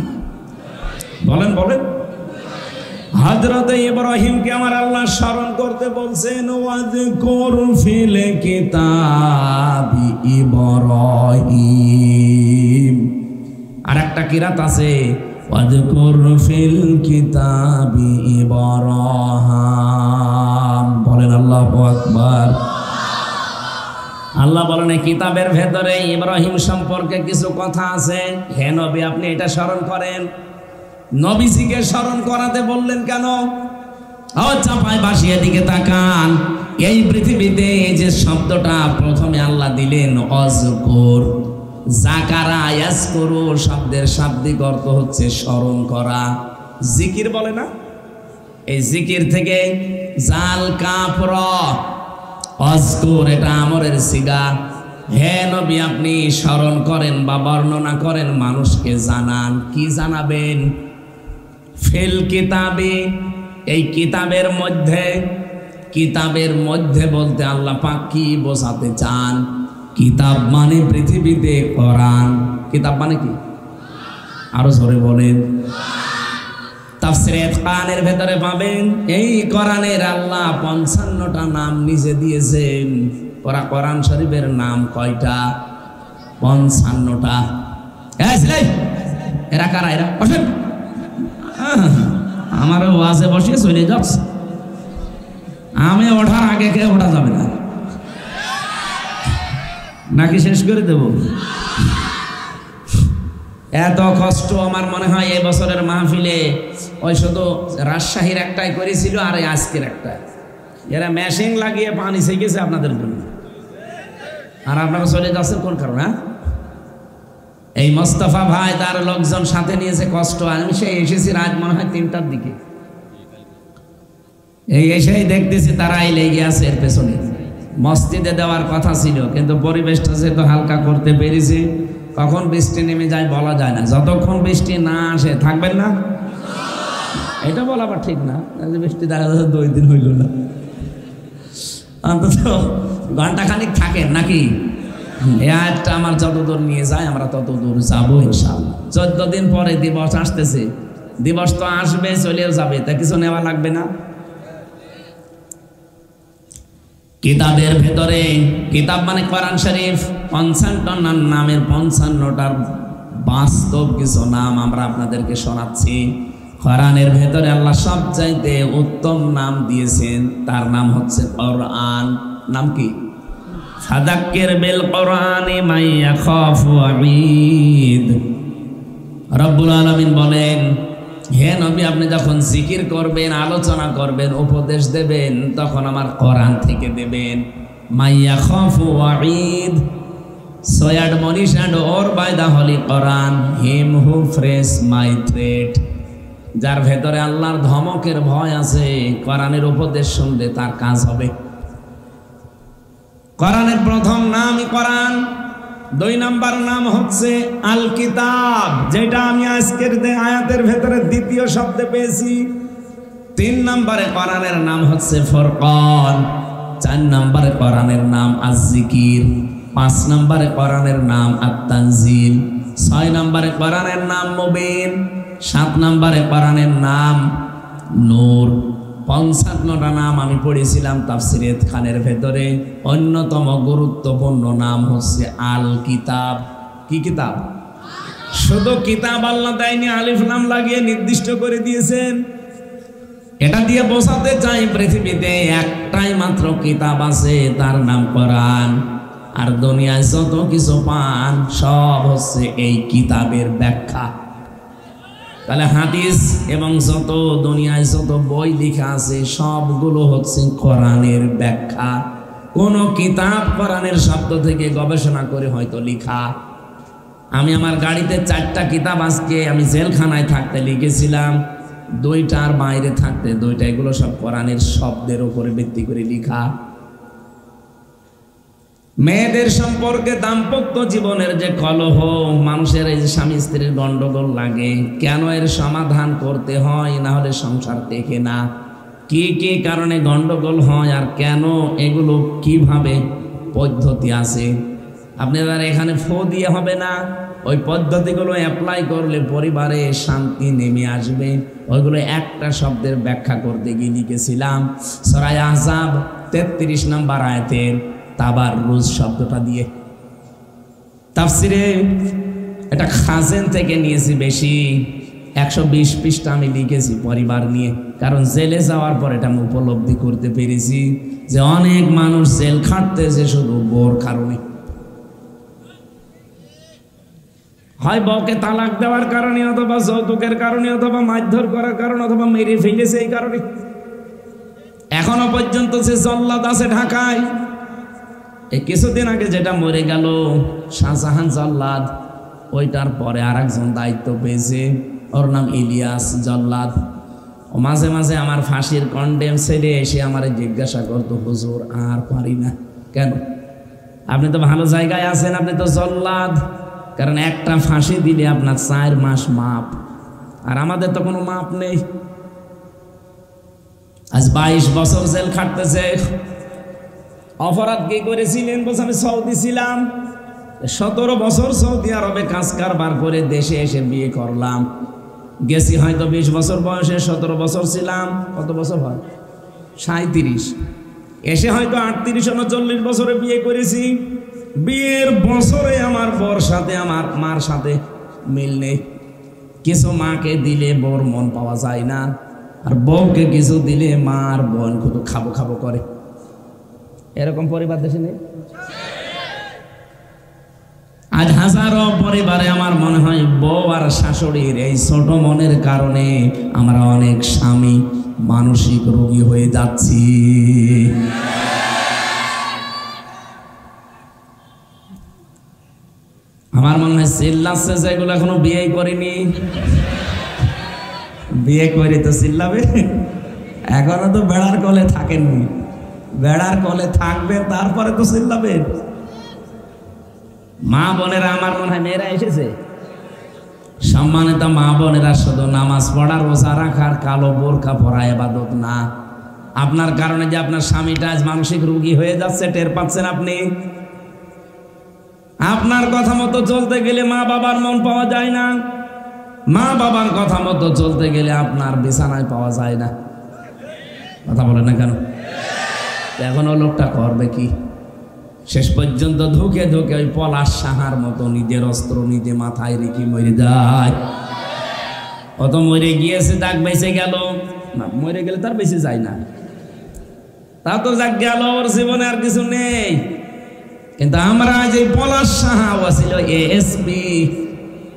বলেন বলেন? হযরতে ইব্রাহিমকে আমার আল্লাহ স্মরণ করতে বলছেন, ওয়াযকুর ফিল কিতাবি ইব্রাহিম। আর একটা কিরাত আছে, ওয়াযকুর ফিল কিতাবি ইব্রাহিম। বলেন আল্লাহু আকবার। আল্লাহ বলেন এই কিতাবের ভেতরে ইব্রাহিম সম্পর্কে কিছু কথা আছে। হে নবী, আপনি এটা স্মরণ করেন। নবীজিকে স্মরণ করাতে বললেন কেন? চাপায় বাসিয়ে দিকে তাকান। এই পৃথিবীতে এই যে শব্দটা প্রথমে আল্লাহ দিলেন অযকুর, যাকারা ইয়াজকুরু শব্দের শাব্দিক অর্থ হচ্ছে স্মরণ করা। জিকির বলে না? এই জিকির থেকে জাল কাফ র অযকুর, এটা আমরের সিগা। হে নবী, আপনি স্মরণ করেন বা বর্ণনা করেন, মানুষকে জানান। কি জানাবেন? ফিল কিতাবে, এই কিতাবের মধ্যে। কিতাবের মধ্যে বলতে আল্লাহ পাক কি বোঝাতে চান? কিতাব মানে পৃথিবীতে কোরআন। কিতাব মানে কি? আরো জোরে বলেন। তাফসীরে ইতকানের ভেতরে পাবেন এই কোরআনের আল্লাহ 55টা নাম নিজে দিয়েছেন। কোরআন শরীফের নাম কয়টা? 55টা। এরা কারা? এরা বসেন। আমার ওয়াজে বসিয়ে চলে যাচ্ছে, আমি ওঠার আগে কে ওঠা যাবে না নাকি শেষ করে দেব? এত কষ্ট আমার মনে হয় এই বছরের মাহফিলে ওই শুধু রাজশাহীর একটাই করেছিল, আর আজকের একটা। এরা মেশিন লাগিয়ে পানি ছেঁকেছে আপনাদের জন্য, আর আপনারা চলে যাচ্ছেন কোন কারণে? এই মোস্তফা ভাই তার লোকজন সাথে নিয়েছে, কষ্ট। আমি সেই এসেছি রাত মনে হয় 3টার দিকে, এই এসেই দেখতেছি তারা এই লেগে আছে এর পেছনে। মসজিদে দেওয়ার কথা ছিল, কিন্তু পরিবেশটা যেহেতু হালকা করতে পেরেছি, কখন বৃষ্টি নেমে যায় বলা যায় না। যতক্ষণ বৃষ্টি না আসে থাকবেন না, এটা বলা আবার ঠিক না। বৃষ্টি দেখা যাচ্ছে 2 দিন হইল না, অন্তত ঘন্টাখানিক থাকেন নাকি? এই আয়াতটা আমার যতদূর নিয়ে যায় আমরা ততদূর যাবো ইনশাআল্লাহ। 14 দিন পরে দিবস আসতেছে, দিবস তো আসবে চলেও যাবে, তা কিছু নেওয়া লাগবে না। কিতাবের ভেতরে, কিতাব মানে কোরআন শরীফ, 55টা নামের 55টার বাস্তব কিছু নাম আমরা আপনাদেরকে শোনাচ্ছি। কোরআনের ভেতরে আল্লাহ সবচাইতে উত্তম নাম দিয়েছেন, তার নাম হচ্ছে কোরআন। নাম কি? ফাযাক্কির বিল কোরআনি মান ইয়াখাফু ওয়াঈদ। রব্বুল আলামিন বলেন, হে নবী, আপনি যখন জিকির করবেন, আলোচনা করবেন, উপদেশ দেবেন, তখন আমার কোরআন থেকে দেবেন। মান ইয়াখাফু ওয়াঈদ, so admonish or by the Holy Quran, him who fears my threat. যার ভেতরে আল্লাহর ধমকের ভয় আছে, কোরআনের উপদেশ শুনলে তার কাজ হবে। কোরআনের প্রথম নামই কোরআন। 2 নম্বর নাম হচ্ছে আল কিতাব, যেটা আমি আজকের আয়াতের ভেতরে দ্বিতীয় শব্দে পেয়েছি। 3 নম্বরে কোরআনের নাম হচ্ছে ফুরকান। 4 নম্বরে কোরআনের নাম আজ-জিকির। 5 নম্বরে কোরআনের নাম আত-তানজিল। 6 নম্বরে কোরআনের নাম মুবিন। 7 নম্বরে কোরআনের নাম নূর। 55টা নাম আমি পড়েছিলাম তাফসিরে খানের ভেতরে। অন্যতম গুরুত্বপূর্ণ নাম হচ্ছে আল কিতাব। কি কিতাব? শুধু কিতাব আল্লাহ দেয়নি, আলিফ লাম লাগিয়ে নির্দিষ্ট করে দিয়েছেন। এটা দিয়ে বোঝাতে চাই পৃথিবীতে একটাই মাত্র কিতাব আছে, তার নাম কোরআন। আর দুনিয়ায় যত কিছু পান সব হচ্ছে এই কিতাবের ব্যাখ্যা। তাহলে হাদিস এবং যত দুনিয়ায় যত বই লেখা আছে সবগুলো হচ্ছে কোরআনের ব্যাখ্যা। কোন কিতাব কোরআনের শব্দ থেকে গবেষণা করে হয়তো লেখা। আমি আমার গাড়িতে 4টা কিতাব আজকে আমি জেলখানায় থাকতে লিখেছিলাম, 2টার বাইরে থাকতে 2টা, এগুলো সব কোরআনের শব্দের উপরে ভিত্তি করে লেখা। মেয়েদের সম্পর্কে দাম্পত্য জীবনের যে কলহ, মানুষের এই যে স্বামী স্ত্রীর গন্ডগোল লাগে, কেন এর সমাধান করতে হয়, না হলে সংসার টেকে না। কি কি কারণে গন্ডগোল হয় আর কেন, এগুলো কিভাবে পদ্ধতি আছে। আপনাদের এখানে ফো দিয়ে হবে না, ওই পদ্ধতিগুলো অ্যাপ্লাই করলে পরিবারে শান্তি নেমে আসবে। ওইগুলো একটা শব্দের ব্যাখ্যা করতে গিয়ে লিখেছিলাম সূরা আহজাব 33 নম্বর আয়াতের তাবাররুজ শব্দটা দিয়ে। তাফসিরে এটা খাজেন থেকে নিয়েছি বেশি, 120 পৃষ্ঠা আমি লিখেছি পরিবার নিয়ে। কারণ জেলে যাওয়ার পর এটা আমি উপলব্ধি করতে পেরেছি যে অনেক মানুষ জেল খাটতেছে শুধু বোর কারণে। হয় বউকে তালাক দেওয়ার কারণে, অথবা যৌতুকের কারণে, অথবা মারধর করার কারণে, অথবা মেরে ফেলেছে এই কারণে। এখনো পর্যন্ত সে জল্লাদ আছে ঢাকায়। এই কিছুদিন আগে যেটা মরে গেল শাহজাহান জল্লাদ, ওইটার পরে আর একজন দায়িত্ব পেয়েছে, ওর নাম ইলিয়াস জল্লাদ। ও মাঝে মাঝে আমার ফাঁসির কন্ডেম ছেড়ে এসে আমার জিজ্ঞাসা করতো, হুজুর আর পারি না। কেন? আপনি তো ভালো জায়গায় আছেন, আপনি তো জল্লাদ। কারণ একটা ফাঁসি দিলে আপনার 4 মাস মাপ, আর আমাদের তো কোনো মাপ নেই। আজ 22 বছর জেল খাটতেছে। অপরাধ কি করেছিলেন? বলছে আমি সৌদি ছিলাম, 17 বছর সৌদি আরবে কাজ কারবার করে দেশে এসে বিয়ে করলাম। গেছি হয়তো 20 বছর বয়সে, 17 বছর ছিলাম। কত বছর হয়? 37। এসে হয়তো 38-39 বছরে বিয়ে করেছি। বিয়ের বছরে আমার বর সাথে আমার মার সাথে মিল নেই। কিছু মাকে দিলে বউর মন পাওয়া যায় না, আর বউকে কিছু দিলে মার বোন শুধু খাবো খাবো করে। এরকম পরিবার দেশে নেই? আজ হাজারো পরিবারে আমার মনে হয় বউ আর শাশুড়ির এই ছোট মনের কারণে আমরা অনেক স্বামী মানসিক রোগী হয়ে যাচ্ছি। আমার মনে হয় চিল্লাচ্ছে যেগুলো এখনো বিয়ে করেনি, বিয়ে করে তো চিল্লাবে। এখনো তো বেড়ার কলে থাকেননি, বেড়ার কলে থাকবেন তারপরে তো চিল্লাবেন। মা বোনেরা, আমার মনে হয় মেয়েরা এসেছে, সম্মানিত মা বোনেরা, শুধু নামাজ পড়া রোজা রাখার কালো বোরকা পরা ইবাদত না। আপনার কারণে যে আপনার স্বামীটা আজ মানসিক রোগী হয়ে যাচ্ছে টের পাচ্ছেন আপনি। আপনার কথা মতো চলতে গেলে মা বাবার মন পাওয়া যায় না, মা বাবার কথা মতো চলতে গেলে আপনার বিছানায় পাওয়া যায় না। কথা বলে না কেন? এখনো লোকটা করবে কি? শেষ পর্যন্ত ধুকে ধুকে ওই পলাশ সাহার মতো নিজের অস্ত্র নিজে মাথায় রেখে মরে যায়। অত মরে গিয়েছে, যাক বেঁচে গেল না, মরে গেলে তার বেঁচে যায় না, তা তো যাক গেল, ওর জীবনে আর কিছু নেই। কিন্তু আমরা যে পলাশ সাহা ছিল এএসপি,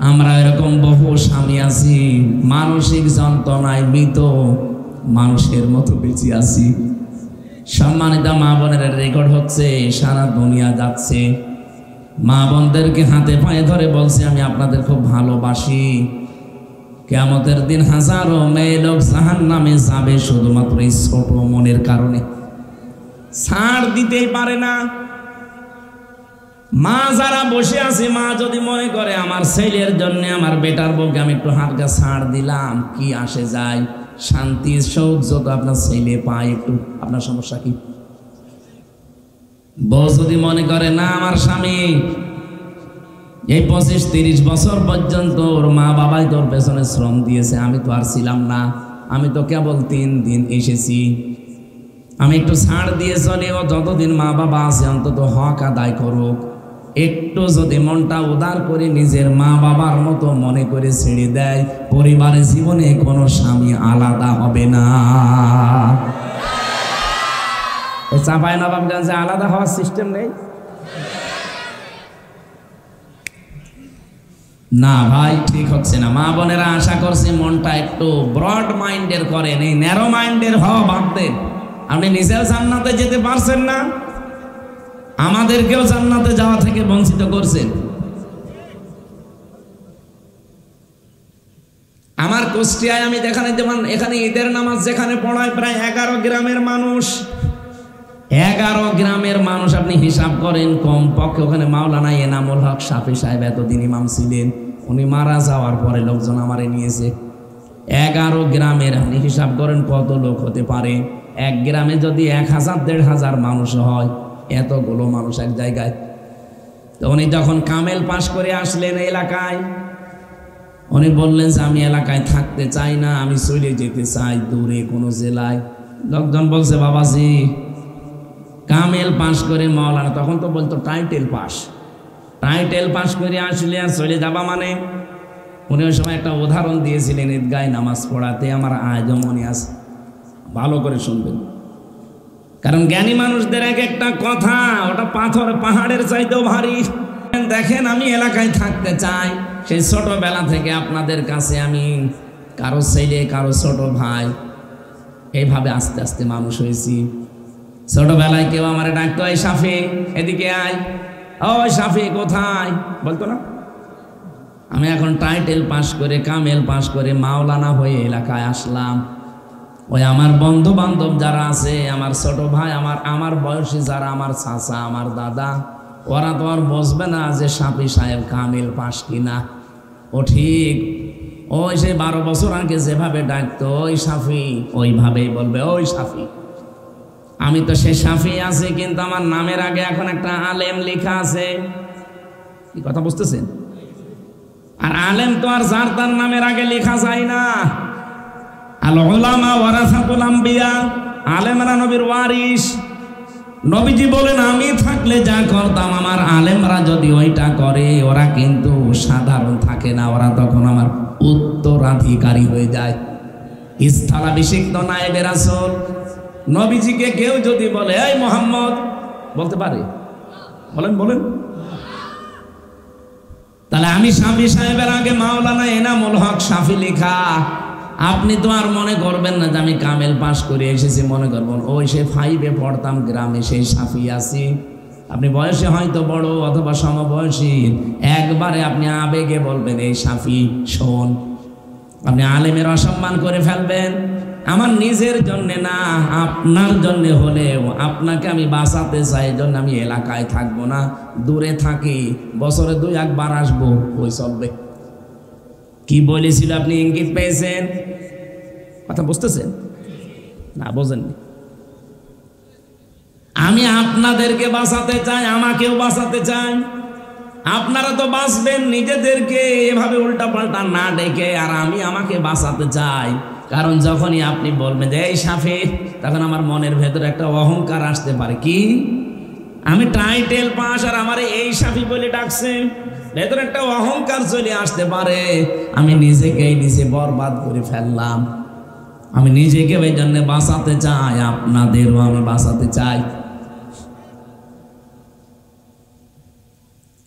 আমরা এরকম বহু স্বামী আছি, মানসিক যন্ত্রণায় মৃত মানুষের মতো বেঁচে আছি। সম্মানিত মা বোনের রেকর্ড হচ্ছে, সারা দুনিয়া যাচ্ছে। মা বোনদেরকে হাতে পায়ে ধরে বলছে, আমি আপনাদের খুব ভালোবাসি। কিয়ামতের দিন হাজারো মেয়ে লোক জাহান্নামে যাবে শুধুমাত্র এই ছোট মনের কারণে, ছাড় দিতেই পারে না। মা যারা বসে আছে, মা যদি মনে করে আমার ছেলের জন্য, আমার বেটার বউকে আমি একটু হালকা ছাড় দিলাম, কি আসে যায়, শান্তি সৌর্য তো আপনার ছেলে পায় একটু, আপনার সমস্যা কি? বউ যদি মনে করে না, আমার স্বামী এই 25-30 বছর পর্যন্ত ওর মা বাবাই তোর পেছনে শ্রম দিয়েছে, আমি তো আর ছিলাম না, আমি তো কেবল 3 দিন এসেছি, আমি একটু ছাড় দিয়ে চলে, ও যতদিন মা বাবা আছে অন্তত হক আদায় করুক। একটু যদি মনটা উদার করে নিজের মা বাবার মতো মনে করে ছেড়ে দেয়, পরিবারের জীবনে কোনো স্বামী আলাদা হবে না। চাঁপাই নবাবগঞ্জে আলাদা হওয়ার সিস্টেম নেই না ভাই, ঠিক হচ্ছে না। মা বোনেরা আশা করছি মনটা একটু ব্রড মাইন্ডের করেন, এই ন্যারো মাইন্ডের হওয়া বাদ দেন। আপনি নিজেও জান্নাতে যেতে পারছেন না, আমাদেরকেও জান্নাতে যাওয়া থেকে বঞ্চিত করছেন। আমার কুষ্টিয়ায় আমি যেখানে, যেমন এখানে ঈদের নামাজ যেখানে পড়ায় প্রায় 11 গ্রামের মানুষ, 11 গ্রামের মানুষ আপনি হিসাব করেন, কম পক্ষে ওখানে মাওলানা এনামুল হক শাফি সাহেব এতদিন ইমাম ছিলেন, উনি মারা যাওয়ার পরে লোকজন আমারে নিয়েছে। 11 গ্রামের আপনি হিসাব করেন কত লোক হতে পারে। এক গ্রামে যদি 1000-1500 মানুষ হয়, এতগুলো মানুষ এক জায়গায়। তো উনি যখন কামেল পাশ করে আসলেন এলাকায়, উনি বললেন যে আমি এলাকায় থাকতে চাই না, আমি চলে যেতে চাই দূরে কোনো জেলায়। লোকজন বলছে বাবাজি কামেল পাশ করে মাওলানা, তখন তো বলতো টাইটেল পাশ করে আসলে আর চলে যাবা মানে। উনি ওই সময় একটা উদাহরণ দিয়েছিলেন ঈদগায় নামাজ পড়াতে, আমার আজও মনে আছে, ভালো করে শুনবেন, কারণ জ্ঞানী মানুষদের এক একটা কথা ওটা পাহাড়ের চাইতেও ভারী। দেখেন আমি এলাকায় থাকতে চাই, সেই ছোটবেলা থেকে আপনাদের কাছে আমি কারো ছেলে কারো ছোট ভাই এইভাবে আস্তে আস্তে মানুষ হয়েছি। ছোটবেলায় কেউ আমার ডাকতো এই শাফি এদিকে আয়, ও শাফি কোথায় বলতো না। আমি এখন টাইটেল পাশ করে কামেল পাশ করে মাওলানা হয়ে এলাকায় আসলাম। ওই আমার বন্ধু বান্ধব যারা আছে, আমার ছোট ভাই, আমার বয়সী যারা, আমার চাচা আমার দাদা, ওরা তো আর বসবে না যে শাফি সাহেব কামেল পাশ কিনা। ও ঠিক ওই সে 12 বছর আগে যেভাবে ডাকতো ওই শাফি, ওইভাবেই বলবে ওই শাফি। আমি তো সে শাফি আছি, কিন্তু আমার নামের আগে এখন একটা আলেম লেখা আছে। কি কথা বুঝতেছেন? আর আলেম তো আর যার তার নামের আগে লেখা যায় না। আল উলামা ওয়ারাসাতুল আম্বিয়া, আলেমরা নবীর ওয়ারিস। নবীজি বলেন আমি থাকলে যা করতাম আমার আলেমরা যদি ওইটা করে, ওরা কিন্তু সাধারণ থাকে না, ওরা তখন আমার উত্তরাধিকারী হয়ে যায়। স্থলাভিষিক্ত নায়েবে রাসূল। নবীজিকে কেউ যদি বলে এই মুহাম্মদ, বলতে পারে? বলেন। তাহলে আমি শাফি সাহেবের আগে মাওলানা এনামুল হক শাফি লেখা। আপনি তো আর মনে করবেন না যে আমি কামেল পাশ করে এসেছি, মনে করবেন ওই সে 5-এ পড়তাম গ্রামে সেই শাফি আছি। আপনি বয়সে হয়তো বড় অথবা সমবয়সী, একবারে আপনি আবেগে বলবেন এই শাফি শোন। আপনি আলেমের অসম্মান করে ফেলবেন। আমার নিজের জন্যে না, আপনার জন্য হলেও আপনাকে আমি বাঁচাতে চাই, জন্য আমি এলাকায় থাকবো না, দূরে থাকি, বছরে 2-1 বার আসবো, ওই চলবে। কি বলেছিল আপনি ইঙ্গিত পেয়েছেন? কথা বুঝতেছেন না? বোঝেননি? আমি আপনাদেরকে বাঁচাতে চাই, আমাকেও বাঁচাতে চাই। আপনারা তো বাঁচবেন নিজেদেরকে এভাবে উল্টা পাল্টা না ডেকে, আর আমি আমাকে বাঁচাতে চাই। কারণ যখনই আপনি বলবেন যে এই শাফি, তখন আমার মনের ভেতরে একটা অহংকার আসতে পারে। কি আমি টাইটেল পাস আর আমার এই শাফি বলে ডাকছে, ভেতরে একটা অহংকার চলে আসতে পারে। আমি নিজেকেই নিজে বরবাদ করে ফেললাম। আমি নিজেকে ওই জন্য বাঁচাতে চাই, আপনাদেরও আমি বাঁচাতে চাই।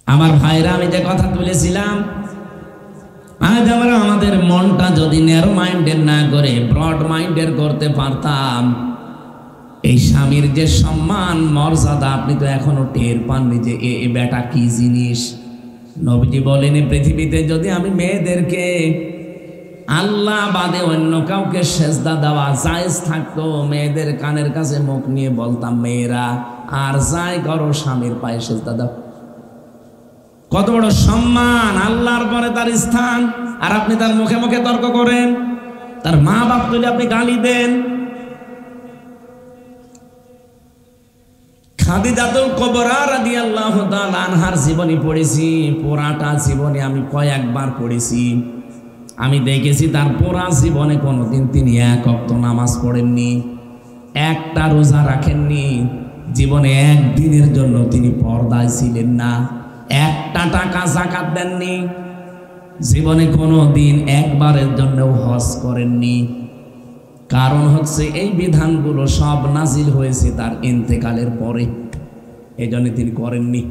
আমার ভাইরা, আমি যে কথা তুলেছিলাম, আজ আমরা আমাদের মনটা যদি ন্যারো মাইন্ডের না করে ব্রড মাইন্ডের করতে পারতাম, এই স্বামীর যে সম্মান মর্যাদা আপনি তো এখনো টের পাননি যে এ বেটা কি জিনিস। নবীজি বলেন পৃথিবীতে যদি আমি মেয়েদেরকে আল্লাহ বাদে অন্য কাউকে সেজদা দেওয়া জায়েজ থাকতো, মেয়েদের কানের কাছে মুখ নিয়ে বলতাম মেয়েরা আর যাই করো স্বামীর পায়ে সেজদা দাও। কত বড় সম্মান, আল্লাহর পরে তার স্থান, আর আপনি তার মুখে মুখে তর্ক করেন, তার মা বাপ তুলে আপনি গালি দেন। খাদিজাতুল কুবরা রাদিয়াল্লাহু তাআলা আনহার জীবনী পড়েছি, পুরাটা জীবনী আমি কয়েকবার পড়েছি। আমি দেখেছি তার পুরা জীবনে কোনোদিন তিনি এক ওয়াক্ত নামাজ পড়েননি, একটা রোজা রাখেননি, জীবনে একদিনের জন্য তিনি পর্দায় ছিলেন না, একটা টাকা যাকাত দেননি, জীবনে কোনো দিন একবারের জন্যও হজ করেননি। কারণ হচ্ছে এই বিধানগুলো সব নাজিল হয়েছে তার ইন্তেকালের পরে, এই জন্য তিনি করেননি।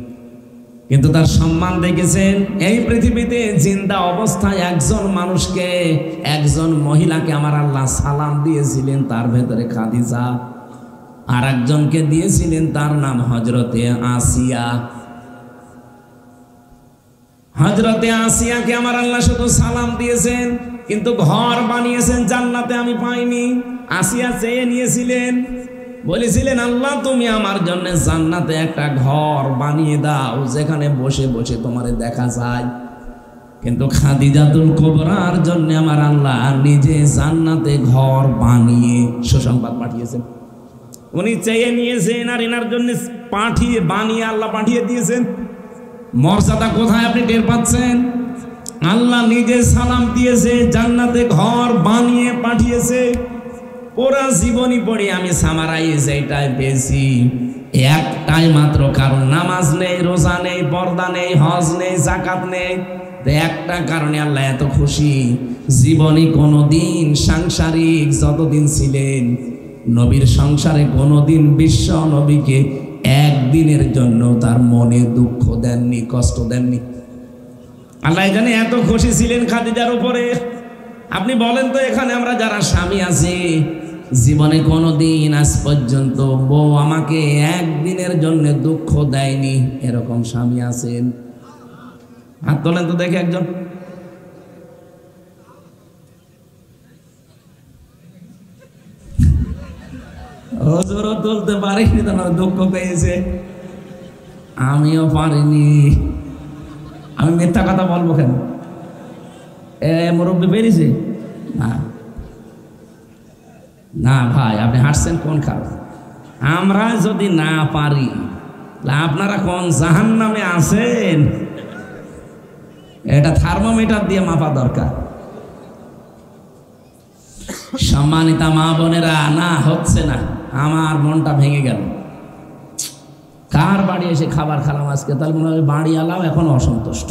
কিন্তু তার সম্মান দেখেছেন, এই পৃথিবীতে জিন্দা অবস্থায় একজন মানুষকে, একজন মহিলাকে আমার আল্লাহ সালাম দিয়েছিলেন, তার ভেতরে খাদিজা, আর একজনকে দিয়েছিলেন তার নাম হযরতে আসিয়া। হযরতে আসিয়াকে আমার আল্লাহ শুধু সালাম দিয়েছেন, কিন্তু ঘর বানিয়েছেন জান্নাতে আমি পাইনি। আসিয়া চেয়ে নিয়েছিলেন, বলেছিলেন আল্লাহ তুমি আমার জন্য জান্নাতে একটা ঘর বানিয়ে দাও যেখানে বসে বসে তোমারে দেখা যায়। কিন্তু খাদিজাতুল কুবরার জন্য আমার আল্লাহ নিজে জান্নাতে ঘর বানিয়ে সুসংবাদ পাঠিয়েছেন। উনি চেয়ে নিয়েছেন আর এনার জন্য বানিয়ে আল্লাহ পাঠিয়ে দিয়েছেন। মর্যাদা কোথায় আপনি টের পাচ্ছেন? আল্লাহ নিজে সালাম দিয়েছে, জান্নাতে ঘর বানিয়ে পাঠিয়েছে। পুরা জীবনী পড়ে আমি সামারাইজ এইটাই পেয়েছি, একটাই মাত্র কারণ, নামাজ নেই, রোজা নেই, পর্দা নেই, হজ নেই, যাকাত নেই। একটা কারণে আল্লাহ এত খুশি, জীবনী কোনোদিন সাংসারিক যতদিন ছিলেন নবীর সংসারে কোনোদিন বিশ্ব নবীকে একদিনের জন্য তার মনে দুঃখ দেননি, কষ্ট দেননি। আল্লাহ জানে এত খুশি ছিলেন খাদিজার উপরে। আপনি বলেন তো, এখানে আমরা যারা স্বামী আছি, জীবনে কোনোদিন আজ পর্যন্ত বউ আমাকে একদিনের জন্য দুঃখ দেয়নি, এরকম স্বামী আছেন? হাত তোলেন তো দেখে একজন। হুজুরও তুলতে পারিনি, তোমার দুঃখ পেয়েছে, আমিও পারিনি। আমি মিথ্যা কথা বলবো কেন? মুরব্বী বেরিয়েছে না, না ভাই আপনি হাঁটছেন কোন কারণ? আমরা যদি না পারি, আপনারা কোন জাহান্নামে আছেন এটা থার্মোমিটার দিয়ে মাপা দরকার। সম্মানিতা মা বোনেরা, না হচ্ছে না, আমার মনটা ভেঙে গেল। কার বাড়ি এসে খাবার খেলাম আজকে, তাহলে মনে হয় বাড়ি আলাও এখন অসন্তুষ্ট।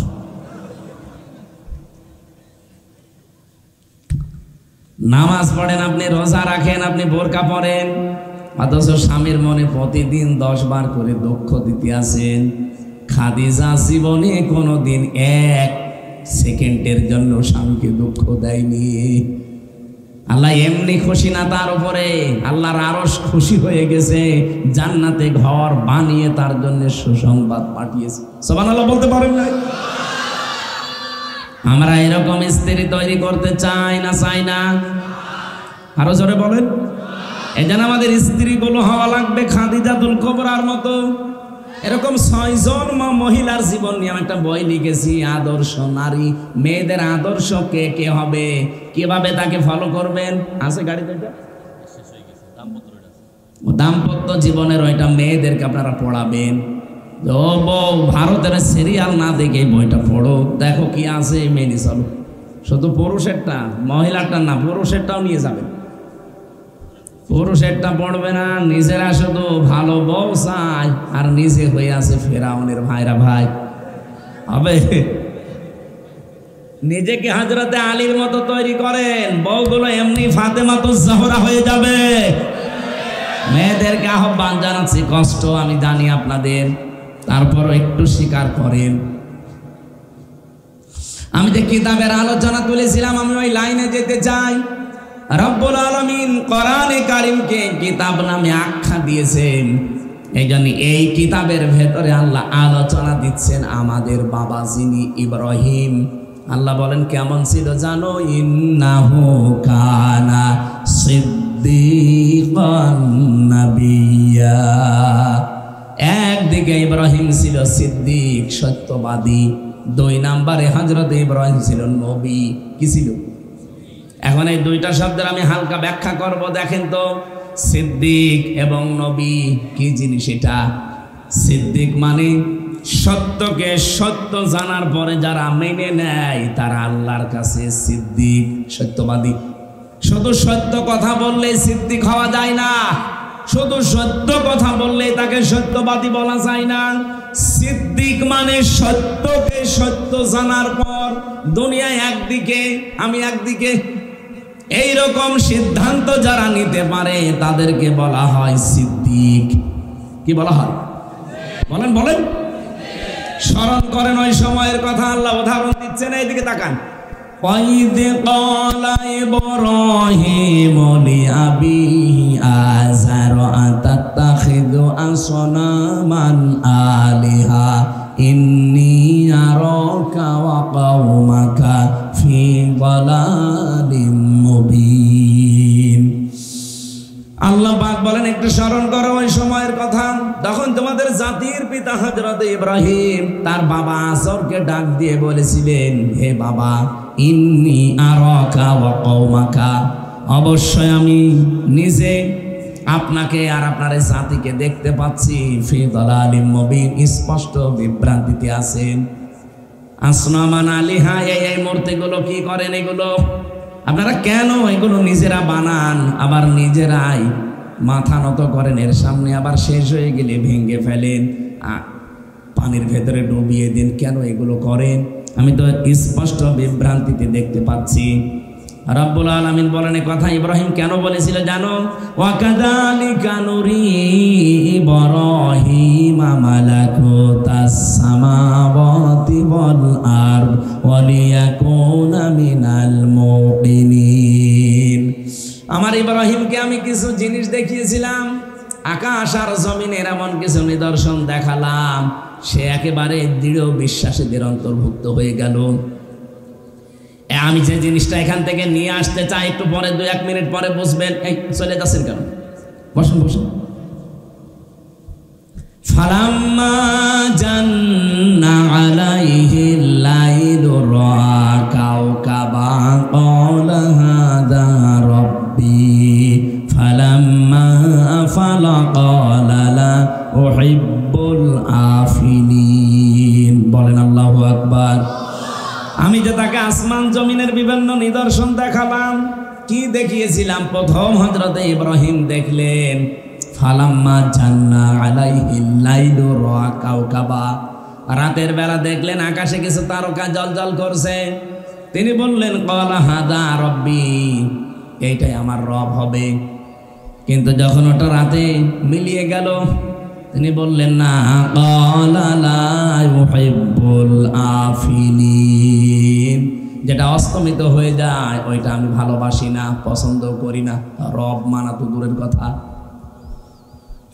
নামাজ পড়েন আপনি, রোজা রাখেন আপনি, বোরকা পরেন, অথচ স্বামীর মনে প্রতিদিন 10 বার করে দুঃখ দিতে আছেন। খাদিজা জীবনে কোনোদিন 1 সেকেন্ডের জন্য স্বামীকে দুঃখ দেয়নি। আল্লাহ এমনি খুশি না তার উপরে, আল্লাহর আরশ খুশি হয়ে গেছে, জান্নাতে ঘর বানিয়ে তার জন্য সুসংবাদ পাঠিয়েছে। সুবহানাল্লাহ বলতে পারেন না? আমরা এরকম স্ত্রী তৈরি করতে চাই না, চাই না? আরো জোরে বলেন। এজন্য আমাদের স্ত্রীগুলো হওয়া লাগবে খাদিজাতুল কুবরার মতো। এরকম 6 জন মহিলার জীবন নিয়ে আমি একটা বই লিখেছি, আদর্শ নারী। মেয়েদের আদর্শ কে কে হবে, কিভাবে তাকে ফলো করবেন। আছে গাড়িতে এটা দাম্পত্য জীবনের, ওইটা মেয়েদেরকে আপনারা পড়াবেন। ও বউ, ভারতের সিরিয়াল না দেখে বইটা পড়ো, দেখো কি আছে, মেনে চলো। শুধু পুরুষেরটা, মহিলারটা না, পুরুষেরটাও নিয়ে যাবেন। পুরুষেরটা পড়বে না, নিজেরা শুধু ভালো বউ চায় আর নিজে হয়ে আছে ফেরাউনের ভাইরা। ভাই হবে, নিজেকে হযরতে আলীর মতো তৈরি করেন, বউগুলো এমনি ফাতেমাতুজ জাহরা হয়ে যাবে। মেয়েদেরকে আহ্বান জানাচ্ছি, কষ্ট আমি জানি আপনাদের, তারপরও একটু স্বীকার করেন। আমি যে কিতাবের আলোচনা তুলেছিলাম, আমি ওই লাইনে যেতে চাই। রব্বুল আলামিন কোরআনে কারীমকে কিতাব নামে আখ্যা দিয়েছেন, এই জন্য এই কিতাবের ভেতরে আল্লাহ আলোচনা দিচ্ছেন আমাদের বাবা যিনি ইব্রাহিম। আল্লাহ বলেন কেমন ছিল জানো? ইন্নাহু কানা সিদ্দীকান নাবিয়্যা। একদিকে ইব্রাহিম ছিল সিদ্দিক, সত্যবাদী। 2 নম্বরে হযরত ইব্রাহিম ছিল নবী। কি ছিল? এখন এই 2টা শব্দের আমি হালকা ব্যাখ্যা করব। দেখেন তো, সিদ্দিক এবং নবী কি জিনিস এটা? সিদ্দিক মানে সত্যকে সত্য জানার পরে যারা মেনে নেয় তারা আল্লাহর কাছে সিদ্দিক, সত্যবাদী। শুধু সত্য কথা বললে সিদ্দিক হওয়া যায় না, শুধু সত্য কথা বললে তাকে সত্যবাদী বলা যায় না। সিদ্দিক মানে সত্যকে সত্য জানার পর দুনিয়ায় একদিকে আমি একদিকে, এইরকম সিদ্ধান্ত যারা নিতে পারে তাদেরকে বলা হয় সিদ্দিক। কি বলা হয়? বলেন বলেন, স্মরণ করেন ওই সময়ের কথা। আল্লাহ উদাহরণ দিচ্ছেন, এইদিকে তাকান। وَإِذْ قَالَ إِبْرَاهِيمُ لِأَبِيهِ آزَرَ أَتَتَّخِذُ أَصْنَامًا آلِهَةً إِنِّي أَرَاكَ وَقَوْمَكَ فِي ضَلَالٍ مُبِينٍ। আল্লাহ পাক বলেন, একটু স্মরণ করো ওই সময়ের কথা তখন তোমাদের জাতির পিতা হযরত ইব্রাহিম তার বাবা আজরকে ডাক দিয়ে বলেছিলেন, হে বাবা, ইন্নী আরাকা ওয়া কওমাকা, অবশ্যই আমি নিজে আপনাকে আর আপনার জাতিকে দেখতে পাচ্ছি ফি দালালিম মুবিন, স্পষ্ট বিভ্রান্তিতে আছেন। আসনামান আলিহা, এই মূর্তিগুলো কি করেন? এগুলো আপনারা কেন এগুলো নিজেরা বানান, আবার নিজেরাই মাথা নত করেন এর সামনে, আবার শেষ হয়ে গেলে ভেঙে ফেলেন, পানির ভেতরে ডুবিয়ে দিন, কেন এগুলো করেন? আমি তো স্পষ্ট বিভ্রান্তিতে দেখতে পাচ্ছি। রব্বুল আলামিন বলেন এই কথা ইব্রাহিম কেন বলেছিল জানো? ওয়াকাযালিকা নুরি ইব্রাহিমা মালাকুতাস সামাওয়াতি ওয়াল আরদ ওয়া লিয়াকুনা মিনাল মুকিনিন। আমার ইব্রাহিমকে আমি কিছু জিনিস দেখিয়েছিলাম, আকাশ আর জমিনের এমন কিছু নিদর্শন দেখালাম, সে একেবারে দৃঢ় বিশ্বাসীদের অন্তর্ভুক্ত হয়ে গেল। আমি যে জিনিসটা এখান থেকে নিয়ে আসতে চাই, একটু পরে 2-1 মিনিট পরে বুঝবেন। এই চলে যাচ্ছেন কেন? বসুন বসুন। ফালাম্মা জান্না আলাইহিল লাইলু রাআ কাওকাবা ক্বালা হাযা রাব্বি ফালাম্মা আফালা ক্বালা লা উহিব্বুল আফিলিন। বলেন আল্লাহু আকবার। আমি যে তাকে আসমান জমিনের বিভিন্ন নিদর্শন দেখালাম, কি দেখিয়েছিলাম? প্রথম হযরত ইব্রাহিম দেখলেন ফালাম্মা জান্না আলাইহিল লাইলু রাআ কাওকাবা, রাতের বেলা দেখলেন আকাশে কিছু তারকা জ্বলজ্বল করছে। তিনি বললেন ক্বালা হাযা রাব্বি, এইটাই আমার রব হবে। কিন্তু যখন ওটা রাতে মিলিয়ে গেল, তিনি বললেন না, ক্বালা লা ইউহিব্বুল আফিলিন, যেটা অস্তমিত হয়ে যায় ওইটা আমি ভালোবাসি না, পছন্দ করি না। রব মানা তো দূরের কথা।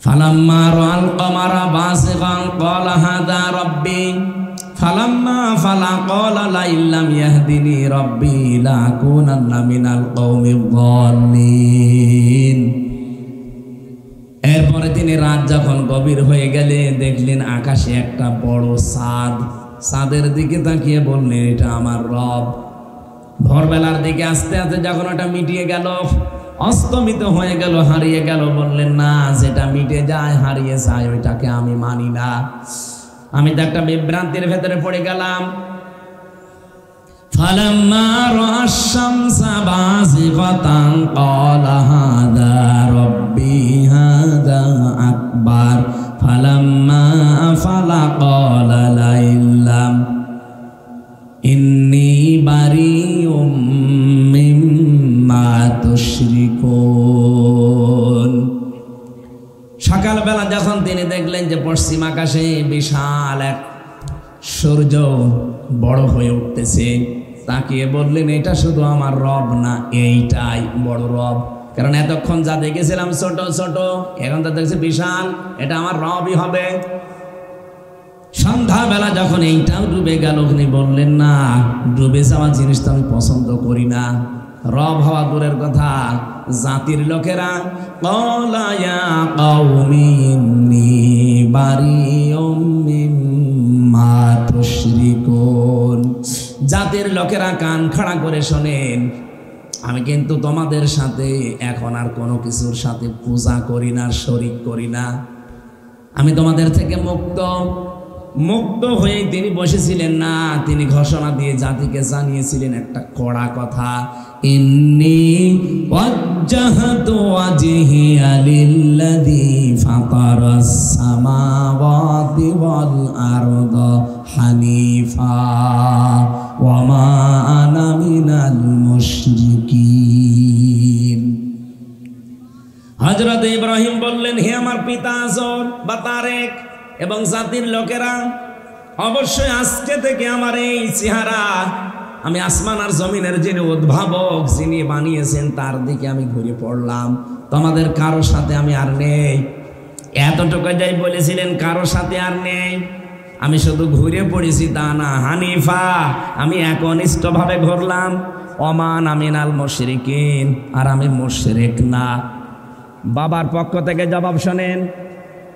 ফালাম্মা রাআল কমারা বাসিগান ক্বালা হাযা রাব্বি ফালাম্মা আফালা ক্বালা লা ইল্লাম ইয়াহদিনি রাব্বি লাকুনান্না মিনাল কওমিয যালিমিন। এরপরে তিনি রাত যখন গভীর হয়ে গেলে দেখলেন আকাশে একটা বড় চাঁদ। চাঁদের দিকে তাকিয়ে বললেন এটা আমার রব। ভোরবেলার দিকে আস্তে আস্তে যখন ওটা মিটিয়ে গেল, অস্তমিত হয়ে গেল, হারিয়ে গেল, বললেন না, যেটা মিটে যায় হারিয়ে যায় ওইটাকে আমি মানি না। আমি তো একটা বিভ্রান্তির ভেতরে পড়ে গেলাম। ফালাম্মা রাআশ শামসা বাযিগাতান ক্বালা হাযা রাব্বি হাযা আকবার ফালাম্মা আফালা ক্বালা লা ইল্লাম ইন্নী বারিউম মিম্মা তুশরিকুন। সকালবেলা যখন তিনি দেখলেন যে পশ্চিম আকাশে বিশাল এক সূর্য বড় হয়ে উঠতেছে, তাকিয়ে বললেন এটা শুধু আমার রব না, এইটাই বড় রব। কারণ এতক্ষণ যা দেখেছিলাম ছোট ছোট, এখন তো দেখছি বিশাল, এটা আমার রবই হবে। সন্ধ্যাবেলা যখন এইটাও ডুবে গেল, উনি বললেন না, ডুবে যাওয়া জিনিস তো আমি পছন্দ করি না। রব হওয়া দূরের কথা, জাতির লোকেরা ক্বালা ইয়া কওমি ইন্নী বারিউম মিম্মা তুশরিকুন। জাতির লোকেরা কান খাড়া করে শোনেন, আমি কিন্তু তোমাদের সাথে এখন আর কোনো কিছুর সাথে পূজা করি না, শরীক করি না। আমি তোমাদের থেকে মুক্ত। মুক্ত হয়ে তিনি বসেছিলেন না, তিনি ঘোষণা দিয়ে জাতিকে জানিয়েছিলেন একটা কড়া কথা, ইন্নী ওয়াজ্জাহতু ওয়াজহিয়া লিল্লাযী ফাতারাস সামাওয়াতি ওয়াল আরদা হানিফা ওয়া মা আনা মিনাল মুশরিকিন। হযরত ইব্রাহিম বললেন, হে আমার পিতা আজর বা তারেক এবং জাতির লোকেরা, অবশ্যই আজকে থেকে আমার এই চেহারা, আমি আসমান আর জমিনের যিনি উদ্ভাবক, যিনি বানিয়েছেন তার দিকে আমি ঘুরে পড়লাম। তোমাদের কারো সাথে আমি আর নেই। এতটুকু যাই বলেছিলেন, কারো সাথে আর নেই। আমি শুধু ঘুরে পড়েছি তা না, হানিফা, আমি একনিষ্ঠভাবে ঘুরলাম। ওমান আমিনাল মুশরিকিন, আর আমি মুশরিক না। বাবার পক্ষ থেকে জবাব শোনেন।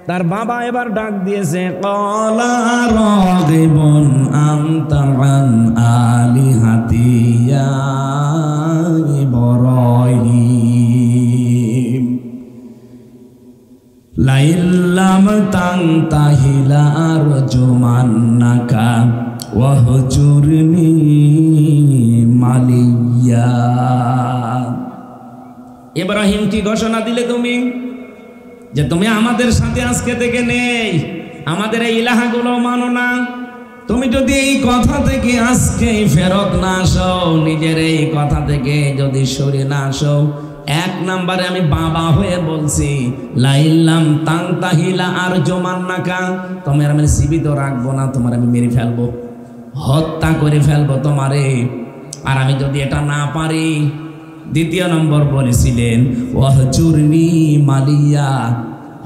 তার বাবা এবার ডাক দিয়েছে, ক্বালা রাগিবুন আনতা আন আলিহাতি ইয়া ইব্রাহিম লাইল্লাম তানতাহি লারজুমান্নাকা ওয়াহজুরনি মালিয়া। ইব্রাহিম কি ঘোষণা দিলে তুমি যে তুমি আমাদের সাথে আজকে থেকে নেই, আমাদের এই ইলাহাগুলো মানো না? তুমি যদি এই কথা থেকে আজকে ফেরত না আসো, নিজের এই কথা থেকে যদি সরে না আসো, এক নম্বরে আমি বাবা হয়ে বলছি, লাইল্লাম তানতাহিলা আর জমান্নাকা, তোমার আমি জীবিত রাখবো না, তোমার আমি মেরে ফেলবো, হত্যা করে ফেলবো তোমারে। আর আমি যদি এটা না পারি, দ্বিতীয় নম্বর বলেছিলেন, ওয়াহজুরনি মালিয়া,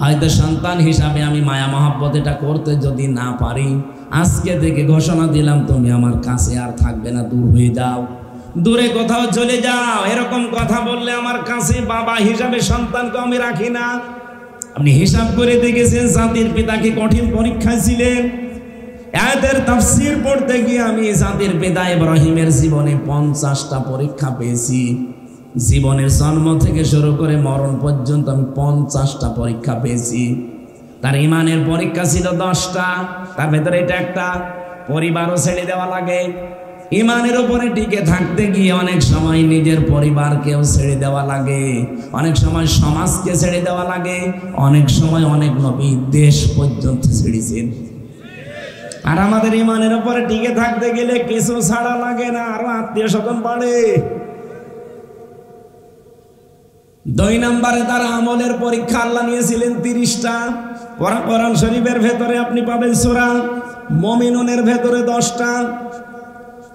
হয়তো সন্তান হিসাবে আমি মায়া মহব্বত এটা করতে যদি না পারি, আজকে থেকে ঘোষণা দিলাম তুমি আমার কাছে আর থাকবে না, দূর হয়ে যাও, দূরে কোথাও চলে যাও। এরকম কথা বললে আমার কাছে বাবা হিসাবে সন্তানকে আমি রাখি না। আপনি হিসাব করে দেখেছেন জাতির পিতা কি কঠিন পরীক্ষায় ছিলেন? আয়াতের তাফসীর পড়তে গিয়ে আমি জাতির পিতা ইব্রাহিমের জীবনে 50টা পরীক্ষা পেয়েছি। জীবনের জন্ম থেকে শুরু করে মরণ পর্যন্ত আমি 50টা পরীক্ষা পেয়েছি। তার ইমানের পরীক্ষা ছিল 10টা, তার ভেতরে এটা একটা। পরিবারও ছেড়ে দেওয়া লাগে, ইমানের উপরে টিকে থাকতে গিয়ে অনেক সময় নিজের পরিবারকেও ছেড়ে দেওয়া লাগে, অনেক সময় সমাজকে ছেড়ে দেওয়া লাগে, অনেক সময় অনেক নবী দেশ পর্যন্ত ছেড়েছেন। আর আমাদের ইমানের উপরে টিকে থাকতে গেলে কিছু ছাড়া লাগে না, আরো আত্মীয় স্বজন বাড়ে। 2 নম্বরে তার আমলের পরীক্ষা আল্লাহ নিয়েছিলেন 30টা। কোরআন শরীফের ভেতরে আপনি পাবেন সূরা মুমিনুনের ভেতরে 10টা,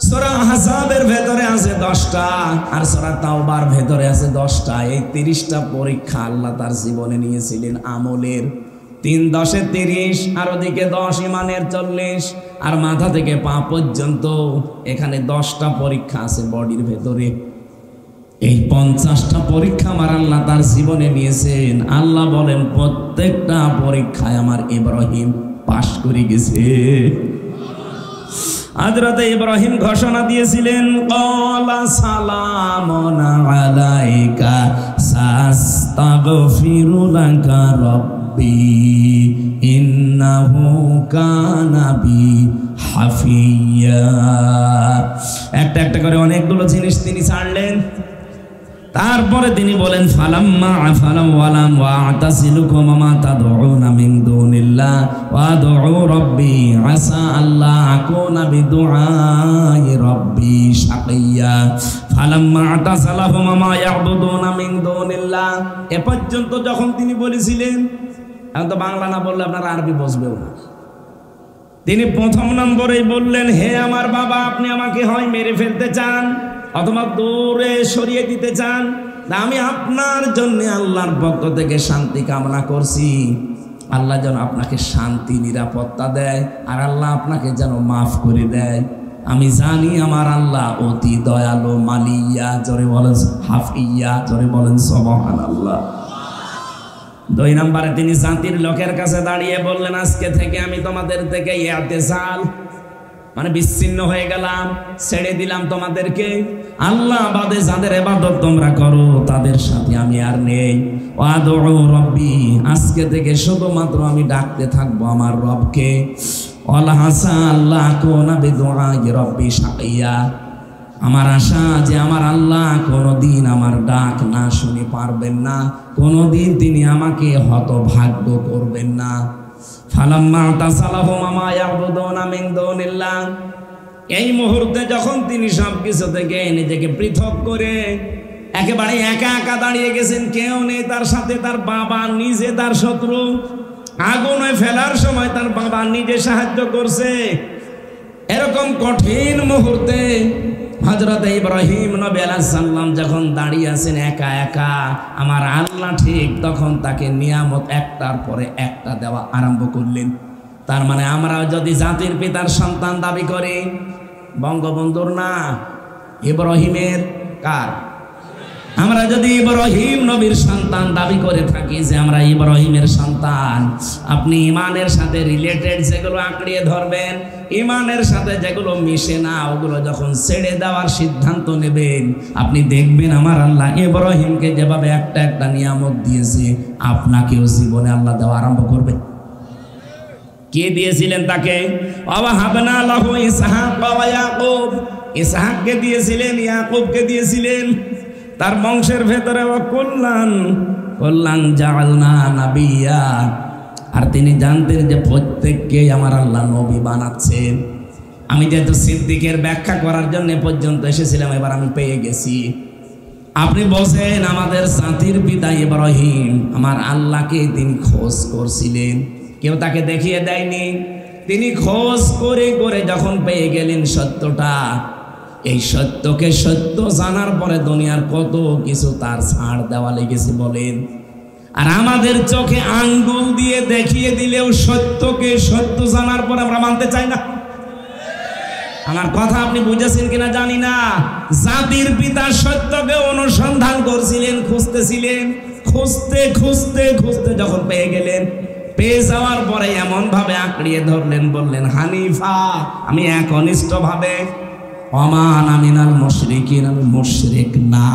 সূরা আহজাবের ভেতরে আছে 10টা, আর সূরা তাওবার ভেতরে আছে 10টা। এই 30টা পরীক্ষা আল্লাহ তার জীবনে নিয়েছিলেন আমলের। 3 10 এ 30, আর ওদিকে 10 ইমানের 40, আর মাথা থেকে পা পর্যন্ত এখানে 10টা পরীক্ষা আছে বডির ভেতরে। এই 50টা পরীক্ষা আমার আল্লাহ তার জীবনে নিয়েছেন। আল্লাহ বলেন প্রত্যেকটা পরীক্ষায় আমার ইব্রাহিম পাশ করে গেছে। হযরত ইব্রাহিম ঘোষণা দিয়েছিলেন, ক্বালা সালামুন আলাইকা সাস্তাগফিরু লাকা রাব্বি ইন্নাহু কানা বি হাফিয়া। একটা একটা করে অনেকগুলো জিনিস তিনি ছাড়লেন। তারপরে তিনি বলেন, ফালাম্মা আফালা ওয়ালাম ওয়াতাসিলুকুম মা তাদউনা মিন দুনিল্লাহ ওয়া আদউ রাব্বি আসা আল্লাহ আকুনা বিদুআই রাব্বি শাকিয়া। ফালাম্মা আতাসালাহুম মা ইয়াবুদুনা মিন দুনিল্লাহ, এ পর্যন্ত যখন তিনি বলেছিলেন, এখন তো বাংলা না বললে আপনারা আরবি বুঝবেও না। তিনি 1 নম্বরেই বললেন, হে আমার বাবা, আপনি আমাকে হয় মেরে ফেলতে চান অথবা দূরে সরিয়ে দিতে চান, আমি আপনার জন্য আল্লাহর পক্ষ থেকে শান্তি কামনা করছি। আল্লাহ যেন আপনাকে শান্তি নিরাপত্তা দেয়, আর আল্লাহ আপনাকে যেন মাফ করে দেয়। আমি জানি আমার আল্লাহ অতি দয়ালু মালিয়া। জোরে বলেন হাফিয়া, জোরে বলেন সুবহানাল্লাহ। 2 নম্বরে তিনি জাতির লোকের কাছে দাঁড়িয়ে বললেন, আজকে থেকে আমি তোমাদের থেকে ইতিজাল মানে বিচ্ছিন্ন হয়ে গেলাম, ছেড়ে দিলাম তোমাদেরকে। আল্লাহ বাদে যাদের ইবাদত তোমরা করো তাদের সাথে আমি আর নেই। ওয়াদউ রাব্বি, আজকে থেকে শুধুমাত্র আমি ডাকতে থাকবো আমার রবকে। আমার আশা যে আমার আল্লাহ কোনদিন আমার ডাক না শুনে পারবেন না, কোনদিন তিনি আমাকে হতভাগ্য করবেন না। এই মুহূর্তে যখন তিনি সবকিছু থেকে নিজেকে পৃথক করে একেবারে একা একা দাঁড়িয়ে গেছেন, কেউ নেই তার সাথে, তার বাবা নিজে তার শত্রু, আগুনে ফেলার সময় তার বাবা নিজে সাহায্য করছে। এরকম কঠিন মুহূর্তে হযরত ইব্রাহিম নবী আলাইহিস সালাম যখন দাঁড়িয়ে আছেন একা একা, আমার আল্লাহ ঠিক তখন তাকে নিয়ামত একটার পরে একটা দেওয়া আরম্ভ করলেন। তার মানে আমরা যদি জাতির পিতার সন্তান দাবি করি, বঙ্গবন্ধুর না, ইব্রাহিমের, কার? আমরা যদি ইব্রাহিম নবীর সন্তান দাবি করে থাকি যে আমরা ইব্রাহিমের সন্তান, আপনি ইমানের সাথে রিলেটেড যেগুলো আঁকড়িয়ে ধরবেন, ইমানের সাথে যেগুলো মিশে না ওগুলো যখন ছেড়ে দেওয়ার সিদ্ধান্ত নেবেন, আপনি দেখবেন আমার আল্লাহ ইব্রাহিমকে যেভাবে একটা একটা নিয়ামত দিয়েছে, আপনাকেও জীবনে আল্লাহ দেওয়া আরম্ভ করবে। কে দিয়েছিলেন তাকে? ওয়াহাবনা লাহু ইসহাক ওয়া ইয়াকুব, ইসহাককে দিয়েছিলেন, ইয়াকুবকে দিয়েছিলেন। তার বংশের ভেতরে কল্যাণ জাআলনা নাবিয়্যা, আর তিনি জানতেন যে প্রত্যেককে আমার আল্লাহ নবী বানাচ্ছেন। আমি যেহেতু সিদ্দিকের ব্যাখ্যা করার জন্য পর্যন্ত এসেছিলাম, এবার আমি পেয়ে গেছি। আপনি বলছেন আমাদের জাতির পিতা ইব্রাহিম আমার আল্লাহকে তিনি খোঁজ করছিলেন, কেউ তাকে দেখিয়ে দেয়নি। তিনি খোঁজ করে করে যখন পেয়ে গেলেন সত্যটা, এই সত্যকে সত্য জানার পরে দুনিয়ার কত কিছু তার ছাড় দেওয়া লেগেছে বলেন। আর আমাদের চোখে আঙ্গুল দিয়ে দেখিয়ে দিলেও সত্যকে সত্য জানার পরে আমরা মানতে চাই না। আমার কথা আপনি বুঝেছেন কিনা জানি না। জাতির পিতা সত্যকে অনুসন্ধান করছিলেন, খুঁজতেছিলেন, খুঁজতে খুঁজতে খুঁজতে যখন পেয়ে গেলেন, পেয়ে যাওয়ার পরে এমন ভাবে আঁকড়িয়ে ধরলেন, বললেন হানিফা, আমি একনিষ্ঠ ভাবে, ওমান আমিনাল মুশরিকিন, আমি মুশরিক না।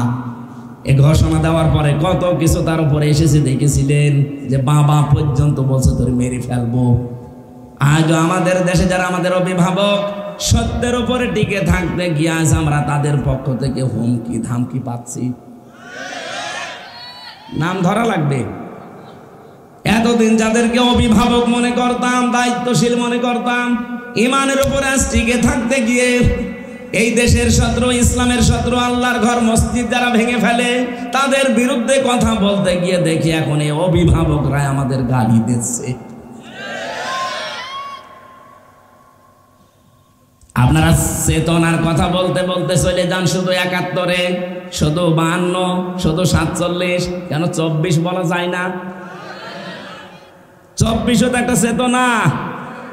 এ ঘোষণা দেওয়ার পরে কত কিছু তার উপরে এসেছে দেখেছিলেন, যে বাবা পর্যন্ত বলছে তোর মেরে ফেলবো। আজ আমাদের দেশে যারা আমাদের অভিভাবক, সত্যের উপরে টিকে থাকতে গিয়ে আজ আমরা তাদের পক্ষ থেকে হুমকি ধামকি পাচ্ছি। নাম ধরা লাগবে। এতদিন যাদেরকে অভিভাবক মনে করতাম, দায়িত্বশীল মনে করতাম, ইমানের উপরে আজ টিকে থাকতে গিয়ে এই দেশের শত্রু, ইসলামের শত্রু, আল্লাহর ঘর মসজিদ যারা ভেঙে ফেলে, তাদের বিরুদ্ধে কথা বলতে গিয়ে দেখি এখন এই অভিভাবকরা আমাদের গালি দিচ্ছে। আপনারা চেতনার কথা বলতে বলতে চলে যান শুধু ৭১, শুধু ৫২, শুধু ৪৭, কেন ২৪ বলা যায় না? ২৪ও তো একটা চেতনা।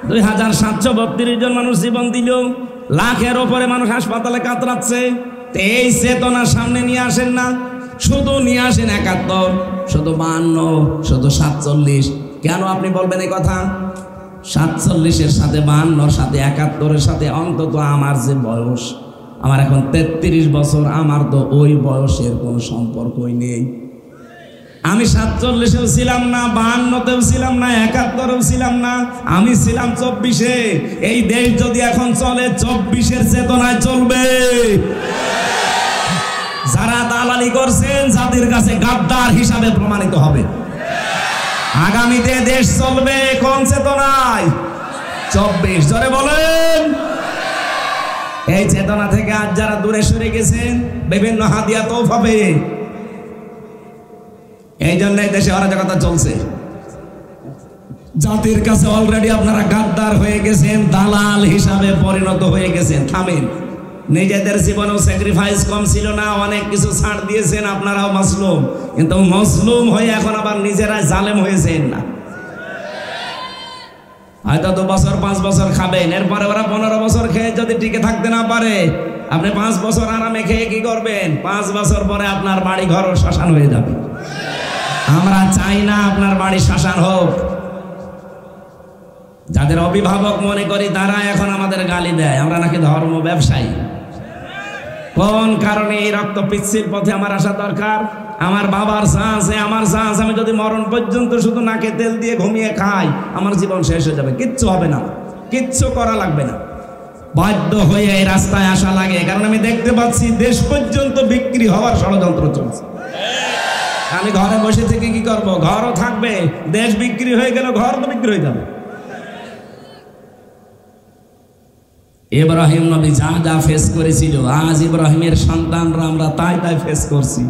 ২৭৩২ জন মানুষ জীবন দিল, লাখের ওপরে মানুষ হাসপাতালে কাতরাচ্ছে। এই চেতনা সামনে নিয়ে আসেন না, শুধু নিয়ে আসেন ৭১, শুধু ৫২, শুধু ৪৭। কেন আপনি বলবেন এই কথা? ৪৭-এর সাথে ৫২-র সাথে ৭১-এর সাথে অন্তত আমার যে বয়স, আমার এখন ৩৩ বছর, আমার তো ওই বয়সের কোনো সম্পর্কই নেই। আমি ৪৭-এও ছিলাম না, ৫২-তেও ছিলাম না, ৭১-এও ছিলাম না, আমি ছিলাম ২৪-এ। এই দেশ যদি এখন চলে ২৪-এর চেতনায় চলবে। যারা দালালি করছেন জাতির কাছে গাদ্দার হিসাবে প্রমাণিত হবে। আগামীতে দেশ চলবে কোন চেতনায়? ২৪। জোরে বলেন। এই চেতনা থেকে আজ যারা দূরে সরে গেছেন, বিভিন্ন হাদিয়া তৌফা পেয়ে, এই জন্য দেশে অরাজকতা চলছে। জাতির কাছে অলরেডি আপনারা গাদ্দার হয়ে গেছেন, দালাল হিসাবে পরিণত হয়ে গেছেন। থামেন। নিজেদের জীবনেও স্যাক্রিফাইস কম ছিল না, অনেক কিছু ছাড় দিয়েছেন, আপনারাও মাসলুম, কিন্তু মজলুম হয়ে এখন আবার নিজেরাই জালেম হয়েছেন না। হয়তো ২ বছর ৫ বছর খাবেন, এরপরে ওরা ১৫ বছর খেয়ে যদি টিকে থাকতে না পারে, আপনি ৫ বছর আরামে খেয়ে কি করবেন? ৫ বছর পরে আপনার বাড়ি ঘর শ্মশান হয়ে যাবে। আমরা চাই না আপনার বাড়ি শ্মশান হোক। যাদের অভিভাবক মনে করি তারা এখন আমাদের গালি দেয়, আমরা নাকি ধর্ম ব্যবসায়ী। কোন কারণে এই রক্ত পিচ্ছিল পথে আমার আসা দরকার? আমার বাবার চা আছে, আমার চা আছে, আমি যদি মরণ পর্যন্ত শুধু নাকে তেল দিয়ে ঘুমিয়ে খাই, আমার জীবন শেষ হয়ে যাবে, কিচ্ছু হবে না। কিচ্ছু করা লাগবে না, বাধ্য হয়ে এই রাস্তায় আসা লাগে। কারণ আমি দেখতে পাচ্ছি দেশ পর্যন্ত বিক্রি হওয়ার ষড়যন্ত্র চলছে। আমি ঘরে বসে থেকে কি করব? ঘরও থাকবে, দেশ বিক্রি হয়ে গেল, ঘর তো বিক্রি হয়ে যাবে। ইব্রাহিম নবী যা যা ফেস করেছিল, আজ ইব্রাহিমের সন্তানরা আমরা তাই তাই ফেস করছি।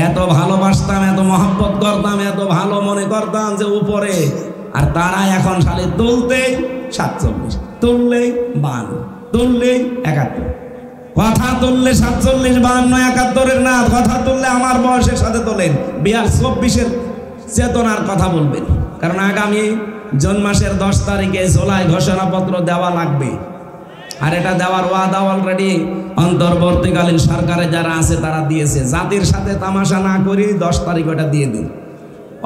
এত ভালোবাসতাম, এত মহব্বত করতাম, এত ভালো মনে করতাম যে উপরে, আর তারা এখন খালি তুলতেই 47, তুললেই 52, তুললেই 71। কথা তুললে 47, 52, 71-এর না, কথা তুললে আমার বয়সের সাথে তোলেন, 24-এর চেতনার কথা বলবেন। কারণ আগামী জুন মাসের 10 তারিখে জুলাই ঘোষণাপত্র দেওয়া লাগবে। আর এটা দেওয়ার ওয়াদা অলরেডি অন্তর্বর্তীকালীন সরকারে যারা আছে তারা দিয়েছে। জাতির সাথে তামাশা না করি 10 তারিখ ওটা দিয়ে দিন,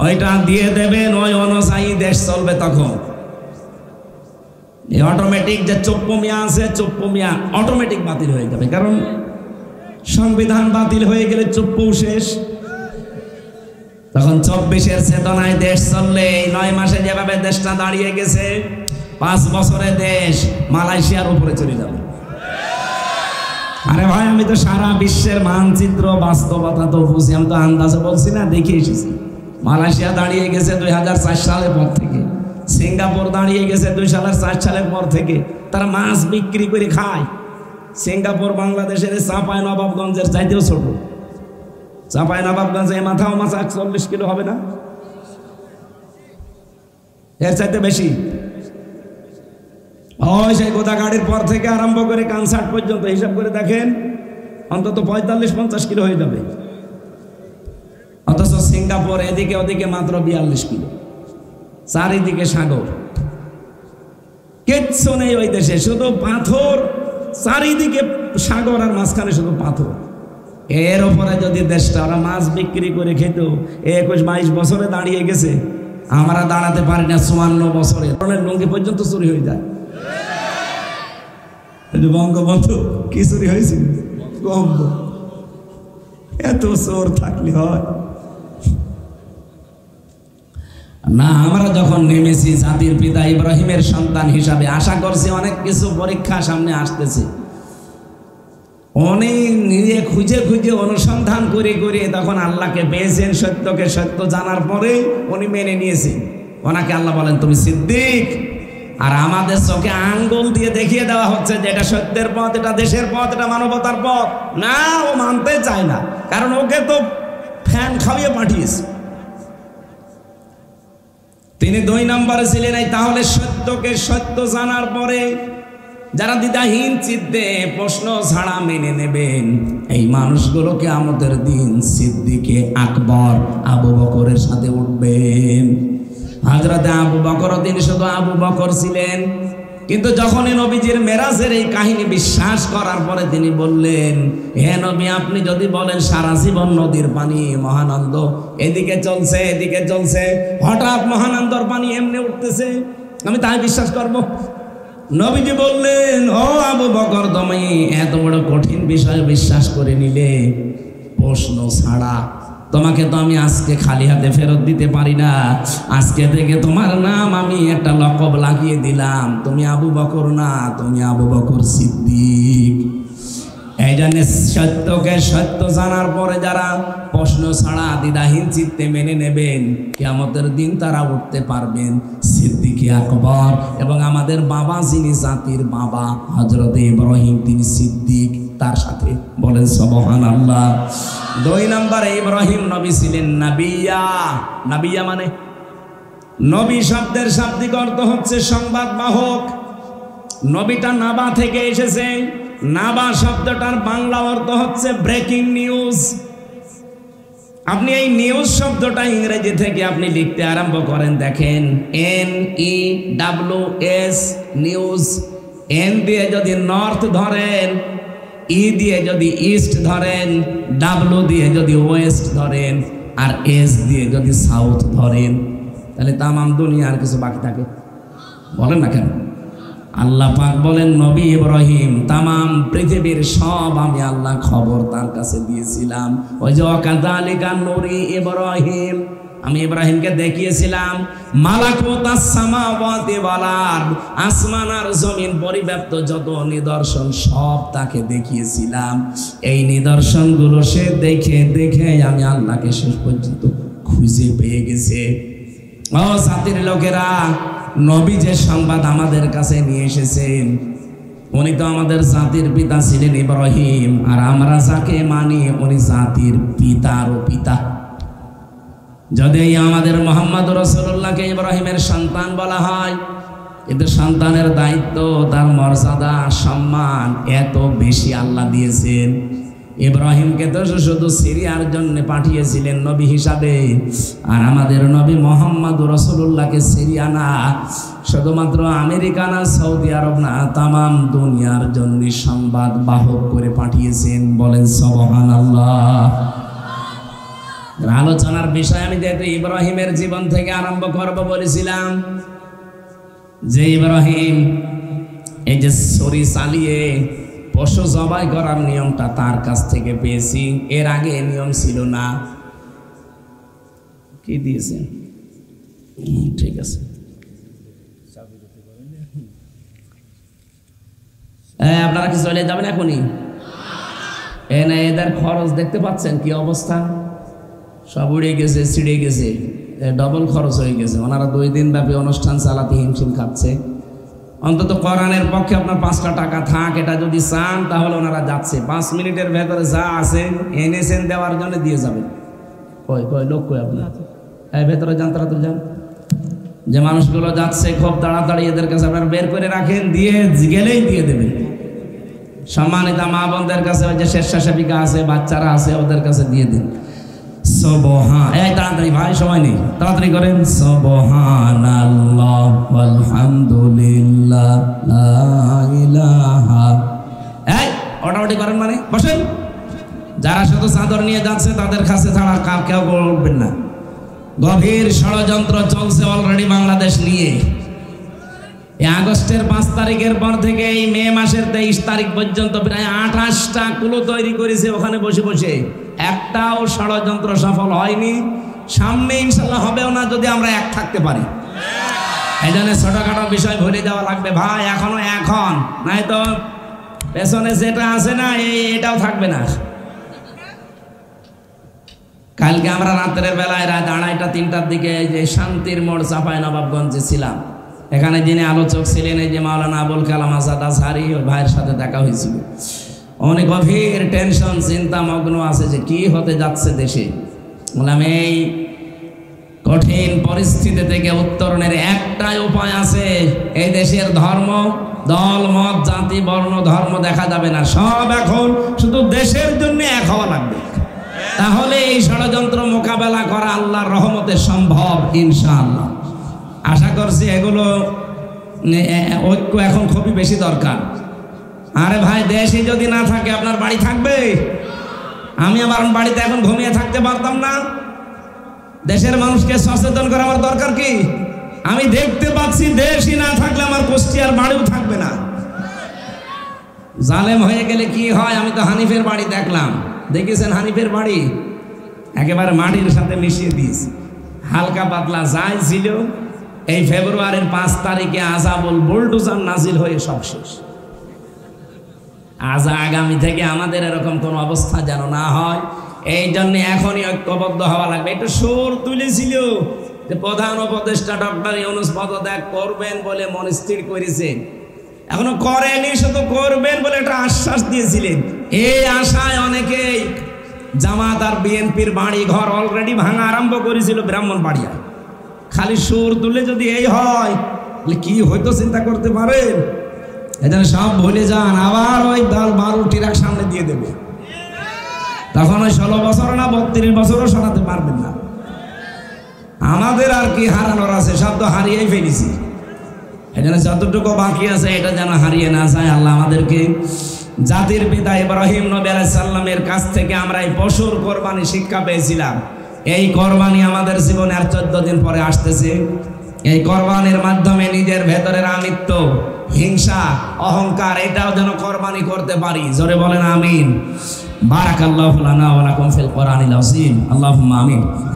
ওইটা দিয়ে দেবেন, ওই অনুযায়ী দেশ চলবে। তখন এই অটোমেটিক যে চোপ্পমিয়া আছে, চোপ্পমিয়া অটোমেটিক বাতিল হয়ে যাবে। কারণ সংবিধান বাতিল হয়ে গেলে চোপ্পও শেষ। তখন 24-এর চেতনায় দেশ চললে, এই 9 মাসে যেভাবে দেশটা দাঁড়িয়ে গেছে, 5 বছরে দেশ মালয়েশিয়ার উপরে চলে যাবে। আরে ভাই, আমি তো সারা বিশ্বের মানচিত্র বাস্তবতা তো বুঝি, আমি তো আন্দাজে বলছি না, দেখে এসেছি। মালয়েশিয়া দাঁড়িয়ে গেছে 2004 সালের পর থেকে, সিঙ্গাপুর দাঁড়িয়ে গেছে 2004 সালের পর থেকে। তারা মাছ বিক্রি করে খায়। সিঙ্গাপুর বাংলাদেশের চাঁপাইনবাবগঞ্জের চাইতেও ছোট। চাঁপাইনবাবগঞ্জে মাথাও মাছ 40 কিলো হবে না, এর চাইতে বেশি। ওই সেই গোদাগাড়ির পর থেকে আরম্ভ করে কনসার্ট পর্যন্ত হিসাব করে দেখেন, অন্তত 45-50 কিলো হয়ে যাবে। অথচ সিঙ্গাপুর এদিকে ওদিকে মাত্র 42 কিলো, চারিদিকে সাগর, কিচ্ছু নেই ওই দেশে, শুধু পাথর, চারিদিকে সাগর আর মাঝখানে শুধু পাথর। এর উপরে যদি দেশটা ওরা মাছ বিক্রি করে খেত, 21-22 বছরে দাঁড়িয়ে গেছে, আমরা দাঁড়াতে পারি না 54 বছরে। লুঙ্গি পর্যন্ত চুরি হয়ে যায়। বঙ্গবন্ধু কি চুরি হয়েছিল? এত চোর থাকলে হয় না। আমরা যখন নেমেছি জাতির পিতা ইব্রাহিমের সন্তান হিসাবে, আশা করছি অনেক কিছু পরীক্ষা সামনে আসতেছে। অনেক নিজে খুঁজে খুঁজে অনুসন্ধান করে করে তখন আল্লাহকে পেয়েছেন। সত্যকে সত্য জানার পরে উনি মেনে নিয়েছেন। ওনাকে আল্লাহ বলেন তুমি সিদ্দিক। আর আমাদের চোখে আঙ্গুল দিয়ে দেখিয়ে দেওয়া হচ্ছে যে এটা সত্যের পথ, এটা দেশের পথ, এটা মানবতার পথ। না, ও মানতে চায় না, কারণ ওকে তো ফ্যান খাইয়ে পাঠিয়েছে। তিনি 2 নম্বরে ছিলেন। তাহলে সত্যকে সত্য জানার পরে যারা দ্বিধাহীন চিত্তে প্রশ্ন ছাড়া মেনে নেবেন, এই মানুষগুলোকে আমাদের দিন সিদ্দিকে আকবর আবু বকরের সাথে উঠবেন। হযরতে আবু বকর তিনি শুধু আবু বকর ছিলেন, কিন্তু যখনই নবীজির মেরাজের এই কাহিনী বিশ্বাস করার পরে তিনি বললেন, হে নবী, আপনি যদি বলেন সারা জীবন নদীর পানি মহানন্দ এদিকে চলছে এদিকে চলছে, হঠাৎ মহানন্দর পানি এমনি উঠতেছে, আমি তাই বিশ্বাস করব? নবীজি বললেন, ও আবু বকর, তুমি এত বড় কঠিন বিষয় বিশ্বাস করে নিলে প্রশ্ন ছাড়া। তোমাকে তো আমি আজকে খালি হাতে ফেরত দিতে পারি না। আজকে থেকে তোমার নাম আমি একটা লকব লাগিয়ে দিলাম। তুমি আবু বকর না, তুমি আবু বকর সিদ্দিক। এই জন্য সত্যকে সত্য জানার পরে যারা প্রশ্ন ছাড়া দ্বিধাহীন চিত্তে মেনে নেবেন, কিয়ামতের দিন তারা উঠতে পারবেন সিদ্দিকে আকবর। এবং আমাদের বাবা যিনি জাতির বাবা হযরতে ইব্রাহিম, তিনি সিদ্দিক, তার সাথে বলেন সুবহানাল্লাহ। 2 নম্বরে ইব্রাহিম নবী ছিলেন নাবিয়া। নাবিয়া মানে নবী শব্দের শাব্দিক অর্থ হচ্ছে সংবাদ বাহক। নবীটা নাবা থেকে এসেছে। নাবা শব্দটার বাংলা অর্থ হচ্ছে ব্রেকিং নিউজ। আপনি এই নিউজ শব্দটা ইংরেজি থেকে আপনি লিখতে আরম্ভ করেন, দেখেন NEWS নিউজ। এন দিয়ে যদি নর্থ ধরেন, ই দিয়ে যদি ইস্ট ধরেন, ডাব্লু দিয়ে যদি ওয়েস্ট ধরেন, আর এস দিয়ে যদি সাউথ ধরেন, তাহলে তামাম দুনিয়ার কিছু বাকি থাকে? বলেন না কেন? আল্লাহ পাক বলেন, নবী ইব্রাহিম তামাম পৃথিবীর সব আমি আল্লাহ খবর তার কাছে দিয়েছিলাম। ওই যে ওয়াকাযালিকা নুরি ইব্রাহিম, আমি ইব্রাহিমকে দেখিয়েছিলাম মালাকুতাস সামাওয়াতি ওয়াল আরদ, আসমান আর জমিন পরিব্যাপ্ত যত নিদর্শন সব তাকে দেখিয়েছিলাম। এই নিদর্শনগুলো সে দেখে দেখে আমি আল্লাহকে শেষ পর্যন্ত খুঁজে পেয়ে গেছে। ও জাতির লোকেরা, নবী যে সংবাদ আমাদের কাছে নিয়ে এসেছেন, উনি তো আমাদের জাতির পিতা ছিলেন ইব্রাহিম, আর আমরা যাকে মানি উনি জাতির পিতারও পিতা। যদি আমাদের মুহাম্মদ রাসূলুল্লাহকে ইব্রাহিমের সন্তান বলা হয়, কিন্তু সন্তানের দায়িত্ব, তার মর্যাদা, সম্মান এত বেশি আল্লাহ দিয়েছেন। ইব্রাহিমকে তো শুধু সিরিয়ার জন্য পাঠিয়েছিলেন নবী হিসাবে, আর আমাদের নবী মুহাম্মদ রাসূলুল্লাহকে সিরিয়া না, শুধুমাত্র আমেরিকা না, সৌদি আরব না, তামাম দুনিয়ার জন্য সংবাদ বাহক করে পাঠিয়েছেন। বলেন সুবহানাল্লাহ। আলোচনার বিষয় আমি যেহেতু ইব্রাহিমের জীবন থেকে আরম্ভ করব বলেছিলাম, যে ইব্রাহিম এই যে ছুরি চালিয়ে পশু জবাই করার নিয়মটা তার কাছ থেকে পেয়েছি, এর আগে এই নিয়ম ছিল না। কি দিয়েছেন? ঠিক আছে, আপনারা কি চলে যাবেন এখনই? এদের খরচ দেখতে পাচ্ছেন কি অবস্থা, সব উড়ে গেছে, ছিঁড়ে গেছে, ডবল খরচ হয়ে গেছে। ওনারা 2 দিন ব্যাপী অনুষ্ঠান চালাতে হিমশিম খাচ্ছে। অন্তত কোরআনের পক্ষে আপনার 5টা টাকা থাক, এটা যদি চান তাহলে ওনারা যাচ্ছে। 5 মিনিটের ভেতরে যা আছে এনেছেন দেওয়ার জন্য দিয়ে যাবেন। কই লোক কই আপনার? ভেতরে যান, তাড়াতাড়ি যান। যে মানুষগুলো যাচ্ছে খুব তাড়াতাড়ি এদের কাছে আপনারা বের করে রাখেন, দিয়ে গেলেই দিয়ে দেবেন। সম্মানিত মা বোনদের কাছে, ওই যে স্বেচ্ছাসেবিকা আছে, বাচ্চারা আছে, ওদের কাছে দিয়ে দিন। তাড়াতাড়ি ভাই, সময় নেই, তাড়াতাড়ি করেন। সুবহানাল্লাহ আলহামদুলিল্লাহ লা ইলাহা। ওটাওটি করেন মানে বসেন। যারা শুধু চাদর নিয়ে যাচ্ছে তাদের কাছে ছাড়া কেউ উঠবেন না। গভীর ষড়যন্ত্র চলছে অলরেডি বাংলাদেশ নিয়ে। এই আগস্টের 5 তারিখের পর থেকে এই মে মাসের 23 তারিখ পর্যন্ত প্রায় 28টা কুলো তৈরি করেছে ওখানে বসে বসে। একটাও ষড়যন্ত্র সফল হয়নি, সামনে ইনশাল্লাহ হবেও না যদি আমরা এক থাকতে পারি। এই জন্য ছোটখাটো বিষয় ভুলে যাওয়া লাগবে ভাই, এখনো এখন, নাই তো পেছনে যেটা আছে না এটাও থাকবে না। কালকে আমরা রাতের বেলায় রাত 2:30-3টার দিকে যে শান্তির মোড় চাঁপাইনবাবগঞ্জে ছিলাম। এখানে যিনি আলোচক ছিলেন এই যে মাওলানা আবুল কালাম আজাদ আজহারি, ওই ভাইয়ের সাথে দেখা হয়েছিল। অনেক গভীর টেনশন, চিন্তা মগ্ন আছে যে কি হতে যাচ্ছে দেশে। বললাম এই কঠিন পরিস্থিতি থেকে উত্তরণের একটাই উপায় আছে। এই দেশের ধর্ম, দল, মত, জাতি, বর্ণ, ধর্ম দেখা যাবে না, সব এখন শুধু দেশের জন্য এক হওয়া লাগবে। তাহলে এই ষড়যন্ত্র মোকাবেলা করা আল্লাহর রহমতে সম্ভব ইনশাআল্লাহ। আশা করছি এগুলো ঐক্য এখন খুবই বেশি দরকার। আরে ভাই, দেশে যদি না থাকে আপনার বাড়ি থাকবে? আমি আমার বাড়িতে এখন ঘুমিয়ে থাকতে পারতাম না? দেশের মানুষকে সচেতন করা আমার দরকার কি? আমি দেখতে পাচ্ছি দেশই না থাকলে আমার কুষ্টিয়ার বাড়িও থাকবে না। জালেম হয়ে গেলে কি হয়? আমি তো হানিফের বাড়ি দেখলাম, দেখেছেন হানিফের বাড়ি একেবারে মাটির সাথে মিশিয়ে দিয়েছে। হালকা পাতলা যাই ছিল, এই ফেব্রুয়ারির 5 তারিখে আযাবুল বুলডোজার নাজিল হয়ে সব শেষ। আজ আগামী থেকে আমাদের এরকম কোন অবস্থা যেন না হয়, এই জন্য এখনই ঐক্যবদ্ধ হওয়া লাগবে। একটু সুর তুলেছিল যে প্রধান উপদেষ্টা ডক্টর ইউনূস পদত্যাগ করবেন বলে মন স্থির করেছেন, এখনো করেনি, শুধু করবেন বলে একটা আশ্বাস দিয়েছিলেন। এই আশায় অনেকেই জামাত আর বিএনপির বাড়ি ঘর অলরেডি ভাঙা আরম্ভ করেছিল ব্রাহ্মণবাড়িয়ায়। খালি সুর তুলে যদি এই হয় কি হয়তো চিন্তা করতে পারেন। এজন্য সব ভুলে যান, আবার ওই 12 ট্রাক সামনে দিয়ে দেবে, তখন ওই 16 বছর না 32 বছরও শোনাতে পারবেন না। আমাদের আর কি হারানোর আছে, সব তো হারিয়েই ফেলেছি। এজন্য যতটুকু বাকি আছে এটা যেন হারিয়ে না যায়। আল্লাহ আমাদেরকে জাতির পিতা ইব্রাহিম নবী আলাইহিস সালামের কাছ থেকে আমরা এই পশুর কোরবানি শিক্ষা পেয়েছিলাম। এই কোরবানি আমাদের জীবনে আর 14 দিন পরে আসতেছে। এই কোরবানির মাধ্যমে নিজের ভেতরের আমিত্ব, হিংসা, অহংকার এটাও যেন কোরবানি করতে পারি। জোরে বলেন আমিন। বারাকাল্লাহু লানা ওয়া লাকুম ফিল কোরআনিল আযীম। আল্লাহুম্মা আমিন।